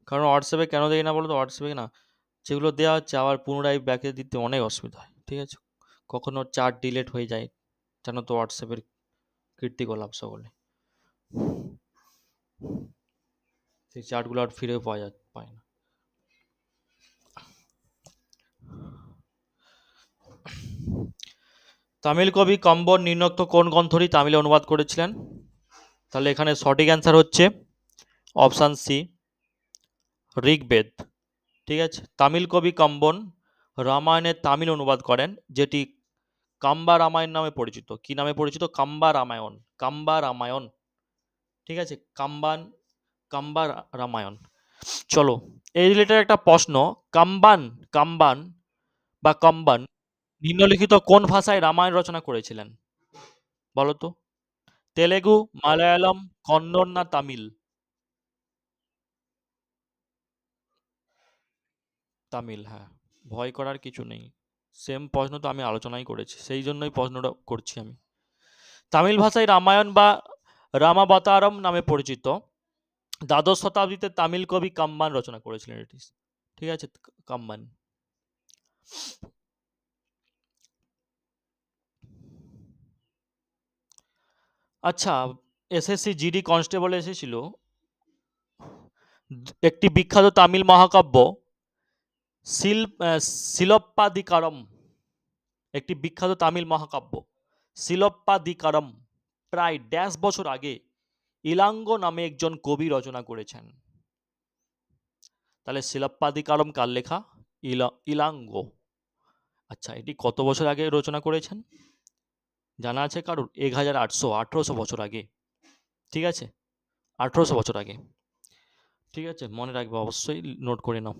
কারণ হোয়াটসঅ্যাপে কেন দেই না বলো তো, হোয়াটসঅ্যাপে না যেগুলো দেওয়া হচ্ছে আবার পুনরায় ব্যাকে দিতে অনেক অসুবিধা হয়, ঠিক আছে? কখনো চার্ট ডিলেট হয়ে যায়, জানো তো হোয়াটসঅ্যাপের কীর্তিকলাপ সকলে। সেই চার্টগুলো আর ফিরে পায় না। তামিল কবি কম্বন নিম্নোক্ত কোন গ্রন্থটি তামিলে অনুবাদ করেছিলেন? তাহলে এখানে সঠিক অ্যান্সার হচ্ছে অপশান সি, ঋগ্বেদ। ঠিক আছে, তামিল কবি কম্বন রামায়ণের তামিল অনুবাদ করেন, যেটি কাম্বা রামায়ণ নামে পরিচিত। কি নামে পরিচিত? কাম্বা রামায়ণ। কাম্বা রামায়ণ, ঠিক আছে, কাম্বা রামায়ণ। চলো এই রিলেটেড একটা প্রশ্ন। কাম্বান কাম্বান বা কম্বান নিম্নলিখিত কোন ভাষায় রামায়ণ রচনা করেছিলেন বলো তো? তেলেগু, মালায়ালাম, কন্নড় না তামিল? তামিল, হ্যাঁ। ভয় করার কিছু নেই, সেম প্রশ্ন তো আমি আলোচনাই করেছি, সেই জন্যই প্রশ্নটা করছি আমি। তামিল ভাষায় রামায়ণ বা রামাবতারম নামে পরিচিত। দ্বাদশ শতাব্দীতে তামিল কবি কাম্বান রচনা করেছিলেন এটি, ঠিক আছে? কাম্বান। আচ্ছা, এসএসসি জিডি কনস্টেবল এসেছিল একটি বিখ্যাত তামিল মহাকাব্য শিলপ্পাদিকারম, একটি বিখ্যাত তামিল মহাকাব্য শিলপ্পাদিকারম প্রায় ড্যাশ বছর আগে ইলাঙ্গ নামে একজন কবি রচনা করেছেন। তাহলে শিলপ্পাদিকারম কার লেখা? ইলাঙ্গ। আচ্ছা, এটি কত বছর আগে রচনা করেছেন জানা আছে কারুর? 1800 বছর আগে, ঠিক আছে? 1800 বছর আগে, ঠিক আছে, মনে রাখবে, অবশ্যই নোট করে নাও।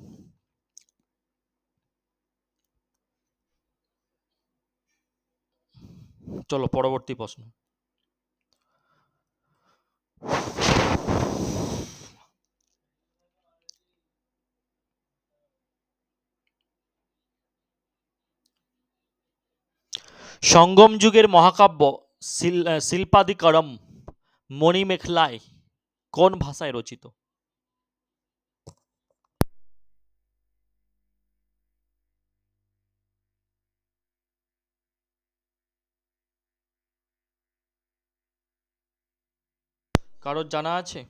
চলো পরবর্তী প্রশ্ন। সঙ্গম যুগের মহাকাব্য শিল্পাদিকারম মণিমেখলায় কোন ভাষায় রচিত? কারোর জানা আছে?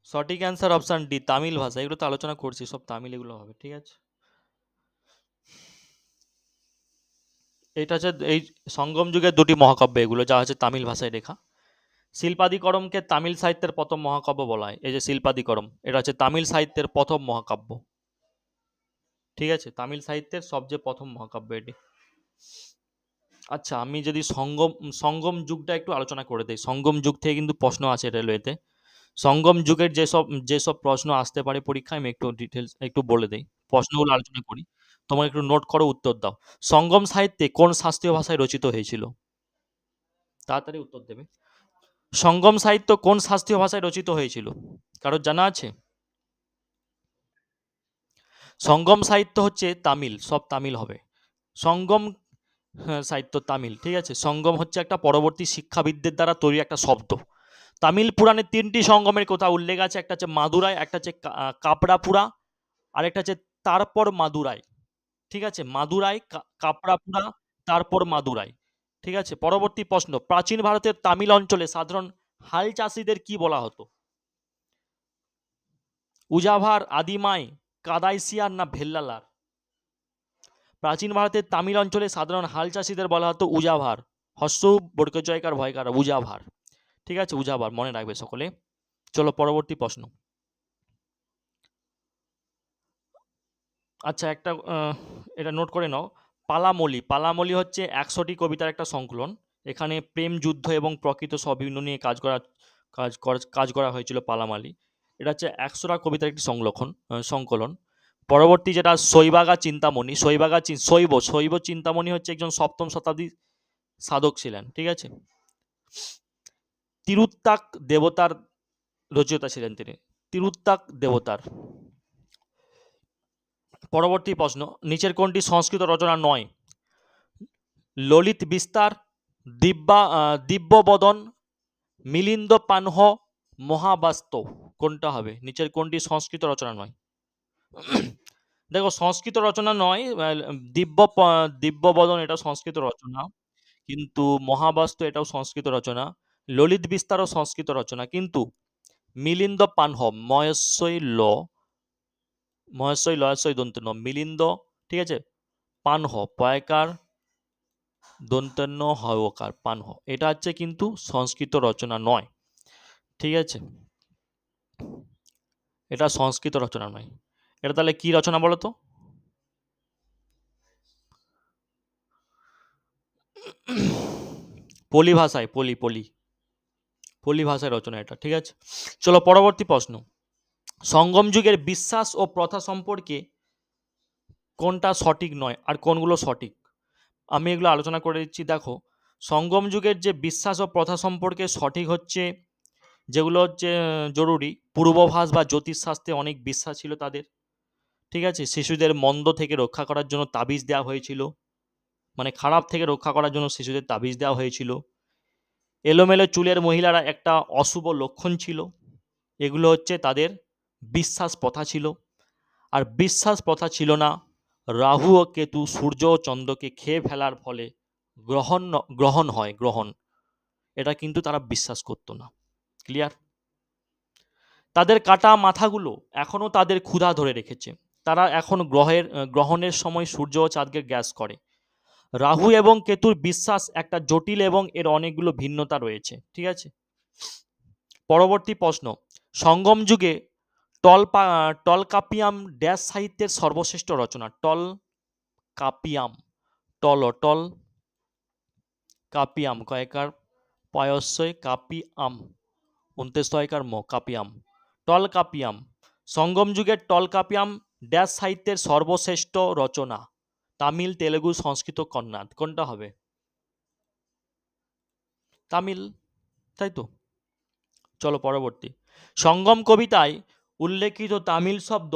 সঠিক অ্যান্সার অপশন ডি, তামিল ভাষা। এগুলো তো আলোচনা করছি, সব তামিল এগুলো হবে, ঠিক আছে? এটা হচ্ছে এই সঙ্গম যুগের দুটি মহাকাব্য, এগুলো যা হচ্ছে তামিল ভাষায় লেখা। শিল্পাদিকরমকে তামিল সাহিত্যের প্রথম মহাকাব্য বলা হয়। এই যে শিল্পাদিকরম, এটা হচ্ছে তামিল সাহিত্যের প্রথম মহাকাব্য। ঠিক আছে, তামিল সাহিত্যের সবচেয়ে প্রথম মহাকাব্য এটি। আচ্ছা, আমি যদি সঙ্গম যুগটা একটু আলোচনা করে দিই। সঙ্গম যুগ থেকে কিন্তু প্রশ্ন আছে রেলওয়েতে। সঙ্গম যুগের যেসব প্রশ্ন আসতে পারে পরীক্ষায়, আমি একটু ডিটেলস একটু বলে দেই। প্রশ্নগুলো আলোচনা করি। তোমরা একটু নোট করো, উত্তর দাও। সঙ্গম সাহিত্যে কোন শাস্ত্রীয় ভাষায় রচিত হয়েছিল? তাড়াতাড়ি উত্তর দেবে। সঙ্গম সাহিত্য কোন শাস্ত্রীয় ভাষায় রচিত হয়েছিল? কারোর জানা আছে? সঙ্গম সাহিত্য হচ্ছে তামিল, সব তামিল হবে। সঙ্গম, হ্যাঁ, সাহিত্য তামিল, ঠিক আছে। সঙ্গম হচ্ছে একটা পরবর্তী শিক্ষাবিদদের দ্বারা তৈরি একটা শব্দ। তামিল পুরাণে ৩টি সঙ্গমের কথা উল্লেখ আছে। একটা হচ্ছে মাদুরাই, একটা হচ্ছে কাপড়াপুরা, আরেকটা হচ্ছে তারপর মাদুরাই। ঠিক আছে, মাদুরাই, কাপড়াপুরা, তারপর মাদুরাই। ঠিক আছে, পরবর্তী প্রশ্ন। প্রাচীন ভারতের তামিল অঞ্চলে সাধারণ হাল চাষীদের কি বলা হতো? উজাভার, আদিমাই, কাদাইসিয়ার না ভেল্লালার? প্রাচীন ভারতের তামিল অঞ্চলে সাধারণ হাল চাষীদের বলা হতো উজাভার। হস্য বর্গজয়কার ভয়কার, উজাভার। ঠিক আছে, উজাভার মনে রাখবে সকলে। চলো পরবর্তী প্রশ্ন। আচ্ছা, একটা এটা নোট করে নাও। পালামলি, পালামলি হচ্ছে ১০০টি কবিতার একটা সংকলন। এখানে প্রেম, যুদ্ধ এবং প্রকৃত সবিন্ন নিয়ে কাজ করা হয়েছিল পালামালি। এটা হচ্ছে ১০০টা কবিতার একটি সংকলন। পরবর্তী যেটা শৈবাগা চিন্তামণি, শৈব চিন্তামণি হচ্ছে একজন সপ্তম শতাব্দীর সাধক ছিলেন। ঠিক আছে, তিরুত্তাক দেবতার রচয়িতা ছিলেন তিনি, তিরুত্তাক দেবতার। পরবর্তী প্রশ্ন। নিচের কোনটি সংস্কৃত রচনা নয়? ললিত বিস্তার, দিব্যবদন, মিলিন্দ পানহ, মহাবাস্তব। কোনটা হবে? নিচের কোনটি সংস্কৃত রচনা নয়? দেখো, সংস্কৃত রচনা নয়। দিব্যবদন এটা সংস্কৃত রচনা, কিন্তু মহাবাস্তু এটাও সংস্কৃত রচনা। ললিত বিস্তারও সংস্কৃত রচনা, কিন্তু মিলিন্দ পানহ, মহেশ্বই লয়শ্বই দন্ত ন, মিলিন্দ, ঠিক আছে, পানহ, পয়কার দন্তন্য হয়কার, পানহ, এটা হচ্ছে কিন্তু সংস্কৃত রচনা নয়। ঠিক আছে, এটা সংস্কৃত রচনা নয়। এটা তাহলে কি রচনা বলো তো? পলি ভাষায়, পলি ভাষায় রচনা এটা। ঠিক আছে, চলো পরবর্তী প্রশ্ন। সঙ্গম যুগের বিশ্বাস ও প্রথা সম্পর্কে কোনটা সঠিক নয় আর কোনগুলো সঠিক? আমি এগুলো আলোচনা করে দিচ্ছি। দেখো, সঙ্গম যুগের যে বিশ্বাস ও প্রথা সম্পর্কে সঠিক হচ্ছে, যেগুলো হচ্ছে জরুরি, পূর্বভাস বা জ্যোতিষশাস্ত্রে অনেক বিশ্বাস ছিল তাদের। ঠিক আছে, শিশুদের মন্দ থেকে রক্ষা করার জন্য তাবিজ দেওয়া হয়েছিল, মানে খারাপ থেকে রক্ষা করার জন্য শিশুদের তাবিজ দেওয়া হয়েছিল। এলোমেলো চুলের মহিলারা একটা অশুভ লক্ষণ ছিল। এগুলো হচ্ছে তাদের বিশ্বাস প্রথা ছিল। আর বিশ্বাস প্রথা ছিল না রাহু ও কেতু সূর্য ও চন্দ্রকে খেয়ে ফেলার ফলে গ্রহণ। এটা কিন্তু তারা বিশ্বাস করতো না। ক্লিয়ার? তাদের কাটা মাথাগুলো এখনো তাদের ক্ষুধা ধরে রেখেছে। তারা এখন গ্রহণের সময় সূর্য ও চাঁদকে গ্রাস করে। রাহু এবং কেতুর বিশ্বাস একটা জটিল এবং এর অনেকগুলো ভিন্নতা রয়েছে। ঠিক আছে, পরবর্তী প্রশ্ন। সঙ্গম যুগে টলকাপিয়াম ড্যাশ সাহিত্যের সর্বশ্রেষ্ঠ রচনা? কাপিয়াম, টল কাপিয়াম, কয়েকার পয়স্যই কাপিয়াম, 29 তয়কার ম, কাপিয়াম, টলকাপিয়াম। সঙ্গম যুগের টলকাপিয়াম ড্যাশ সাহিত্যের সর্বশ্রেষ্ঠ রচনা? তামিল, তেলেগু, সংস্কৃত, কন্নড়। কোনটা হবে? তামিল, তাই তো। চলো পরবর্তী। সঙ্গম কবিতায় উল্লেখিত তামিল শব্দ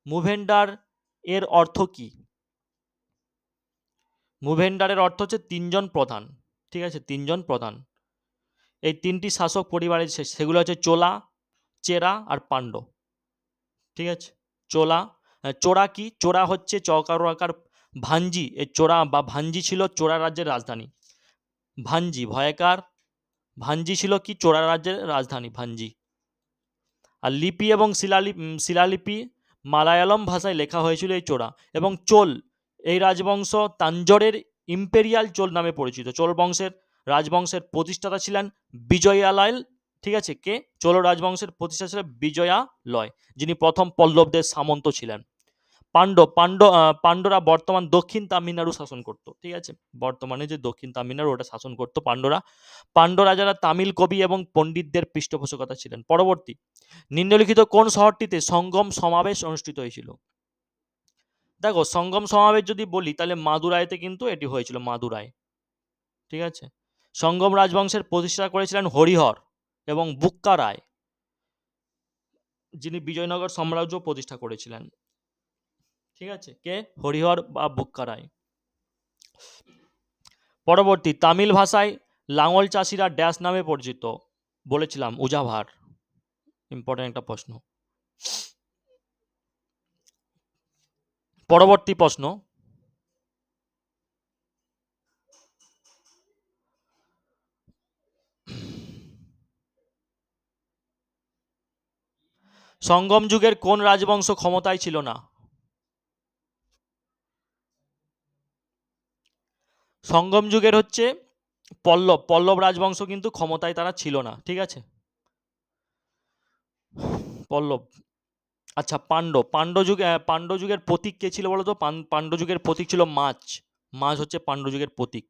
মুভেন্ডার এর অর্থ কি? মুভেন্ডারের অর্থ হচ্ছে তিনজন প্রধান। ঠিক আছে, তিনজন প্রধান। এই তিনটি শাসক পরিবারের সেগুলো হচ্ছে চোলা, চেরা আর পাণ্ড। ঠিক আছে, চোরা কি? চোরা হচ্ছে চকার আকার ভাঞ্জি। এই চোরা বা ভাঞ্জি ছিল চোরা রাজ্যের রাজধানী। ভাঞ্জি ছিল কি? চোরা রাজ্যের রাজধানী ভাঞ্জি। আর লিপি এবং শিলালিপি মালায়ালম ভাষায় লেখা হয়েছিল এই চোরা। এবং চোল, এই রাজবংশ তাঞ্জোরের ইম্পেরিয়াল চোল নামে পরিচিত। চোল বংশের রাজবংশের প্রতিষ্ঠাতা ছিলেন বিজয়ালয়। ঠিক আছে, কে? চোল রাজবংশের প্রতিষ্ঠাতা ছিলেন বিজয়ালয়, যিনি প্রথম পল্লবদের সামন্ত ছিলেন। পাণ্ড্যরা বর্তমান দক্ষিণ তামিলনাড়ু শাসন করত, ঠিক আছে, বর্তমানে যে দক্ষিণ তামিলনাড়ু ওটা শাসন করত পাণ্ড্য রাজারা তামিল কবি এবং পণ্ডিতদের পৃষ্ঠপোষকতা ছিলেন। পরবর্তী, নিম্নলিখিত কোন শহরটিতে সঙ্গম সমাবেশ অনুষ্ঠিত হয়েছিল? দেখো, সঙ্গম সমাবেশ যদি বলি তাহলে মাদুরাইতে কিন্তু এটি হয়েছিল, মাদুরাই, ঠিক আছে। সঙ্গম রাজবংশের প্রতিষ্ঠা করেছিলেন হরিহর এবং বুক্কা রায়, যিনি বিজয়নগর সাম্রাজ্য প্রতিষ্ঠা করেছিলেন, ঠিক আছে, কে? হরিহর বা বুক্কা রায়। পরবর্তী, তামিল ভাষায় লাঙল চাষিরা ড্যাশ নামে পরিচিত? বলেছিলাম উজাভার, ইম্পর্টেন্ট একটা প্রশ্ন। পরবর্তী প্রশ্ন, সঙ্গম যুগের কোন রাজবংশ ক্ষমতায় ছিল না? সঙ্গম যুগের হচ্ছে পল্লব রাজবংশ কিন্তু ক্ষমতায় তারা ছিল না, ঠিক আছে, পল্লব। আচ্ছা, পাণ্ড্য যুগের প্রতীক কে ছিল বলতো? পাণ্ড্য যুগের প্রতীক ছিল মাছ। মাছ হচ্ছে পাণ্ড্য যুগের প্রতীক।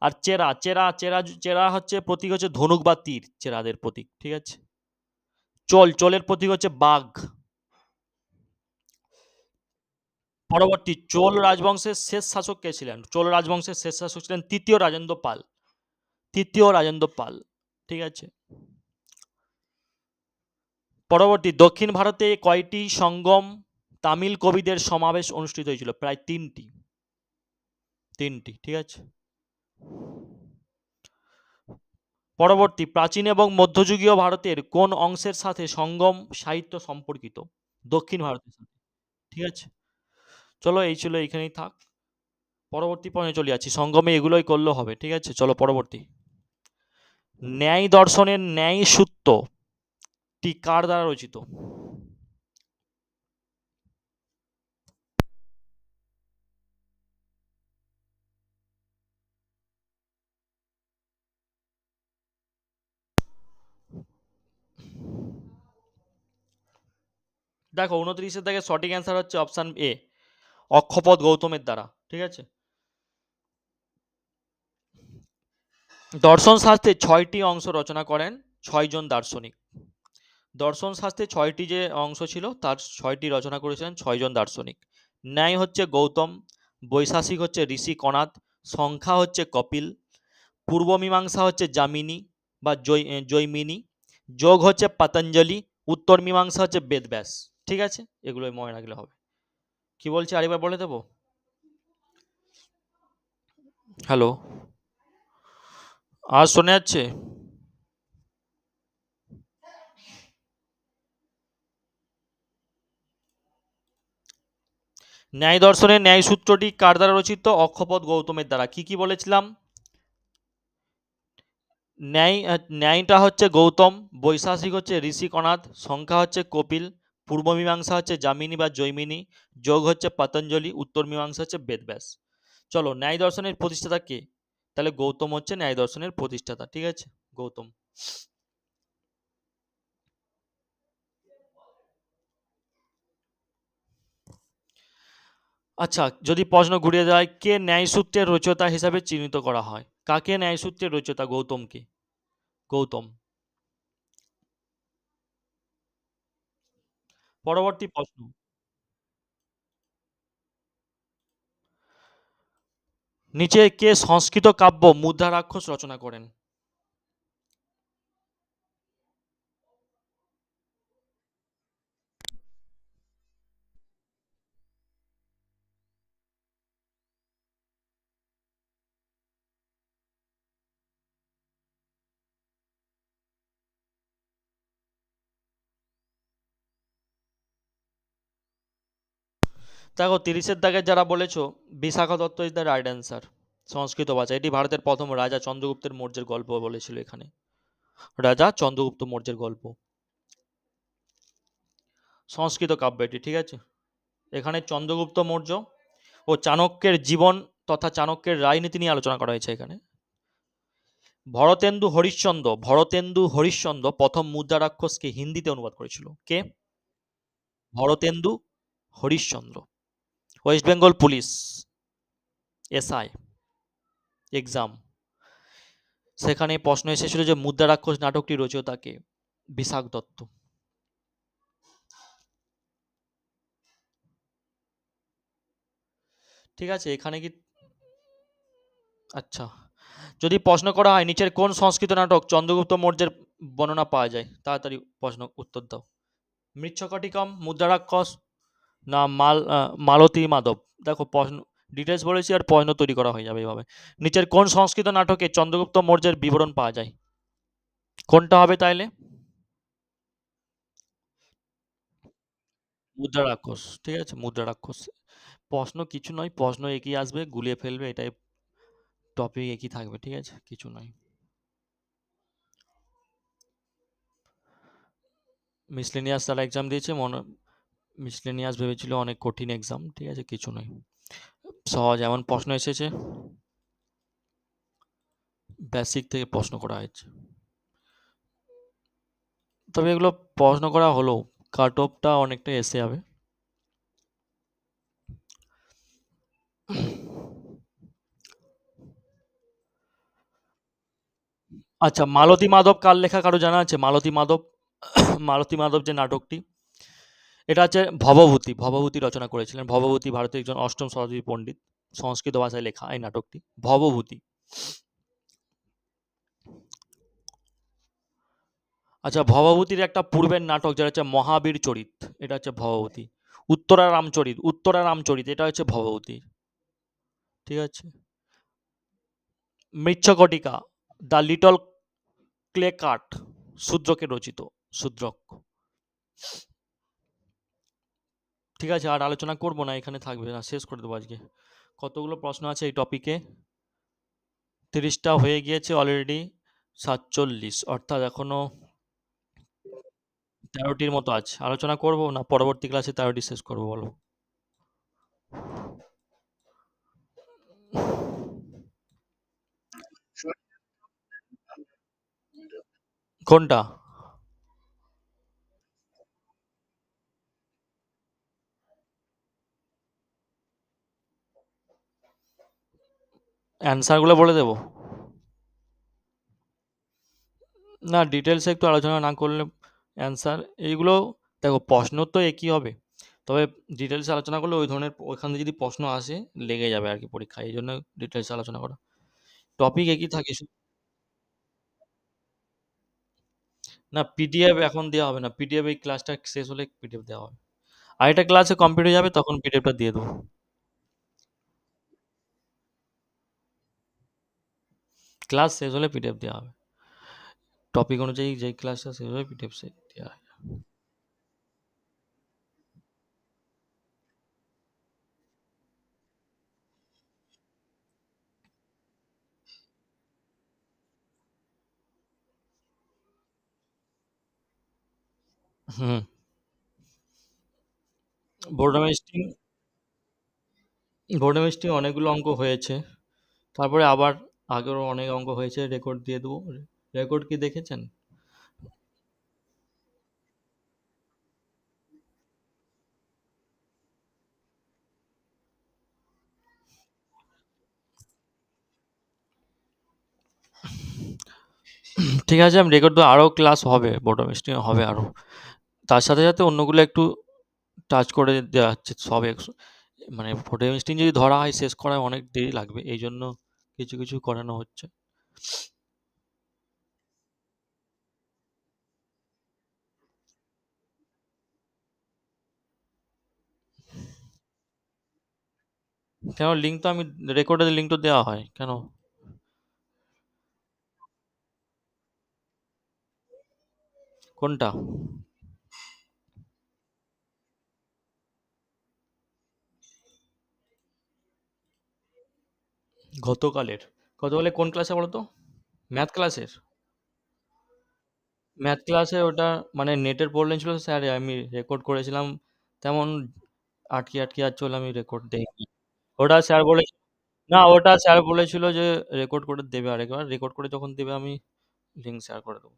আর চেরা হচ্ছে প্রতীক, হচ্ছে ধনুক বা তীর, চেরাদের প্রতীক, ঠিক আছে। চোলের প্রতীক হচ্ছে বাঘ। পরবর্তী, চোল রাজবংশের শেষ শাসক কে ছিলেন? চোল রাজবংশের শেষ শাসক ছিলেন তৃতীয় রাজেন্দ্র পাল। ঠিক আছে। পরবর্তী, দক্ষিণ ভারতে কয়টি সঙ্গম তামিল কবিদের সমাবেশ অনুষ্ঠিত হয়েছিল? প্রায় তিনটি, ঠিক আছে। পরবর্তী, প্রাচীন এবং মধ্যযুগীয় ভারতের কোন অংশের সাথে সঙ্গম সাহিত্য সম্পর্কিত? দক্ষিণ ভারতের সাথে, ঠিক আছে। চলো, এই ছিল, এইখানেই থাক। পরবর্তী পয়েন্টে চলে যাচ্ছি, সঙ্গমে এগুলোই করলেও হবে, ঠিক আছে। চলো পরবর্তী, ন্যায় দর্শনের ন্যায় সূত্রটি কার দ্বারা রচিত? দেখো, 29-এর দাগে সঠিক অ্যান্সার হচ্ছে অপশন এ, অক্ষপদ গৌতমের দ্বারা, ঠিক আছে। দর্শন শাস্ত্রে 6টি অংশ রচনা করেন 6 জন দার্শনিক। দর্শন শাস্ত্রে 6টি যে অংশ ছিল তার 6টি রচনা করেছিলেন 6 জন দার্শনিক। ন্যায় হচ্ছে গৌতম, বৈশাসিক হচ্ছে ঋষি কণাদ, সংখ্যা হচ্ছে কপিল, পূর্ব মীমাংসা হচ্ছে যামিনী বা জৈমিনী, যোগ হচ্ছে পতঞ্জলি, উত্তর মীমাংসা হচ্ছে বেদব্যাস, ঠিক আছে। এগুলোই মনে রাখলে হবে। কি বলছি আরেকবার বলে দেবো? হ্যালো, আজ শোনা যাচ্ছে? ন্যায় দর্শনের ন্যায় সূত্রটি কার দ্বারা রচিত? অক্ষপদ গৌতমের দ্বারা। কি কি বলেছিলাম? ন্যায়টা হচ্ছে গৌতম, বৈশাসিক হচ্ছে ঋষি কণাদ, সংখ্যা হচ্ছে কপিল, পূর্ব মীমাংসা হচ্ছে যামিনী বা জৈমিনী, যোগ হচ্ছে পতঞ্জলি, উত্তর মীমাংসা হচ্ছে বেদব্যাস। চলো, ন্যায় দর্শনের প্রতিষ্ঠাতা কে? তাহলে গৌতম হচ্ছে ন্যায় দর্শনের প্রতিষ্ঠাতা, ঠিক আছে, গৌতম। আচ্ছা, যদি প্রশ্ন ঘুরিয়ে যায়, কে ন্যায় সূত্রের রচয়িতা হিসাবে চিহ্নিত করা হয়? কাকে ন্যায় সূত্রের রচয়িতা? গৌতমকে। গৌতম। পরবর্তী প্রশ্ন, নিচে কে সংস্কৃত কাব্য মুদ্রা রাক্ষস রচনা করেন? দেখো, 30-এর দাগে যারা বলেছো, Vishakha Datta is the right answer. Sanskrit ভাষা, এটি ভারতের প্রথম রাজা চন্দ্রগুপ্তের মৌর্যের গল্প বলেছিল এখানে, রাজা চন্দ্রগুপ্ত মৌর্যের গল্প, সংস্কৃত কাব্য এটি, ঠিক আছে। এখানে চন্দ্রগুপ্ত মৌর্য ও চাণক্যের জীবন তথা চাণক্যের রাজনীতি নিয়ে আলোচনা করা হয়েছে এখানে। ভরতেন্দু হরিশ্চন্দ্র প্রথম মুদ্রা রাক্ষসকে হিন্দিতে অনুবাদ করেছিল। কে? Bharatendu Harishchandra. West Bengal police, SI exam, সেখানে প্রশ্ন এসেছিল যে মুদ্রা রাক্ষস নাটকটি রচয়িতা কে? বিশাখ দত্ত। ঠিক আছে, এখানে কি, আচ্ছা, যদি প্রশ্ন করা হয় নিচের কোন সংস্কৃত নাটক চন্দ্রগুপ্ত মৌর্যের বর্ণনা পাওয়া যায়, তাড়াতাড়ি প্রশ্ন উত্তর দাও। মৃচ্ছকটিকম, মুদ্রারাক্ষস, না মালতী মাধব? দেখো প্রশ্ন ডিটেলস বলেছি আর প্রশ্ন তৈরি করা হয়ে যাবে এইভাবে। নিচের কোন সংস্কৃত নাটকে চন্দ্রগুপ্ত মৌর্যের বিবরণ পাওয়া যায়? কোনটা হবে তাইলে? মুদ্রা রাক্ষস, ঠিক আছে, মুদ্রা রাক্ষস। প্রশ্ন কিছু নয়, প্রশ্ন একই আসবে, গুলিয়ে ফেলবে, এটাই টপিক একই থাকবে, ঠিক আছে, কিছু নয়। মিসলেনিয়াস তারা এক্সাম দিয়েছে, মিসলেনিয়াস ভেবেছিল অনেক কঠিন এক্সাম, ঠিক আছে, কিছু নয়, সহজ এমন প্রশ্ন এসেছে, বেসিক থেকে প্রশ্ন করা হয়েছে। তবে এগুলো প্রশ্ন করা হলো কাট অফটা অনেকটা এসে যাবে। আচ্ছা, মালতী মাধব কার লেখা কারো জানা আছে? মালতী মাধব, মালতী মাধব যে নাটকটি, এটা হচ্ছে ভবভূতি, ভবভূতি রচনা করেছিলেন। ভবভূতি ভারতের একজন অষ্টম শতাব্দী পণ্ডিত, সংস্কৃত ভাষায় লেখা এই নাটকটি ভবভূতি। আচ্ছা, ভবভূতির একটা পূর্বের নাটক যেটা হচ্ছে মহাবীর চরিত, এটা হচ্ছে ভবভূতি। উত্তরারামচরিত, উত্তরারামচরিত এটা হচ্ছে ভবভূতি, ঠিক আছে। Mrichchhakatika, The Little Clay Cart, শূদ্রকে রচিত, শূদ্রক। ঠিক আছে, আর আলোচনা করব না, এখানে থাকবে না, শেষ করে দেবো আজকে। কতগুলো প্রশ্ন আছে এই টপিকে? 30টা হয়ে গিয়েছে অলরেডি, 47, অর্থাৎ এখনো 13টির মতো আছে। আলোচনা করব না পরবর্তী ক্লাসে 13টি শেষ করবো, বলো? কোনটা? অ্যান্সারগুলো বলে দেবো? না, ডিটেলসে একটু আলোচনা না করলে অ্যান্সার এইগুলো, দেখো প্রশ্ন তো একই হবে, তবে ডিটেলসে আলোচনা করলে ওই ধরনের ওইখান থেকে যদি প্রশ্ন আসে লেগে যাবে আর কি পরীক্ষায়, এই জন্য ডিটেলসে আলোচনা করা। টপিক একই থাকে না, পিডিএফ এখন দেওয়া হবে না, পিডিএফ এই ক্লাসটা শেষ হলে পিডিএফ দেওয়া হবে। আর এটা ক্লাসে কমপ্লিট হয়ে যাবে তখন পিডিএফটা দিয়ে দেবো। ক্লাস শেষ হলে পিডিএফ দেওয়া হবে, টপিক অনুযায়ী যেই ক্লাসটা শেষ হবে পিডিএফ সে দেওয়া হবে। হুম। বোর্ড মিস্টিং, বোর্ড মিস্টিং অনেকগুলো অঙ্ক হয়েছে, তারপরে আবার আগেরও অনেক অঙ্ক হয়েছে, রেকর্ড দিয়ে দেবো। রেকর্ড কি দেখেছেন? ঠিক আছে, আমি রেকর্ড দেবো, আরও ক্লাস হবে, বোর্ড মিস্টিং হবে আরও, তার সাথে সাথে অন্যগুলো একটু টাচ করে দেওয়া হচ্ছে সব মানে ফটো মিস্টিং যদি ধরা হয় শেষ করায় অনেক দেরি লাগবে, এই জন্য কিছু কিছু করানো হচ্ছে। কেন লিঙ্ক তো আমি, রেকর্ডের লিঙ্ক তো দেওয়া হয় কেন? কোনটা? গতকালের? গতকালে কোন ক্লাসে বলো তো? ম্যাথ ক্লাসের? ম্যাথ ক্লাসে ওটা মানে নেটের প্রবলেম ছিল স্যার, আমি রেকর্ড করেছিলাম, তেমন আটকে আটকে যাচ্ছিল, আমি রেকর্ড দেইনি। ওটা স্যার বলে, না ওটা স্যার বলেছিল যে রেকর্ড করে দেবে, আরেকবার রেকর্ড করে যখন দেবে আমি লিঙ্ক শেয়ার করে দেবো।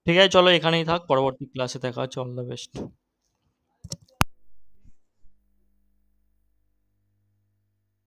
ঠিক আছে, চলো এখানেই থাক। পরবর্তী ক্লাসে দেখা হচ্ছে। All the best.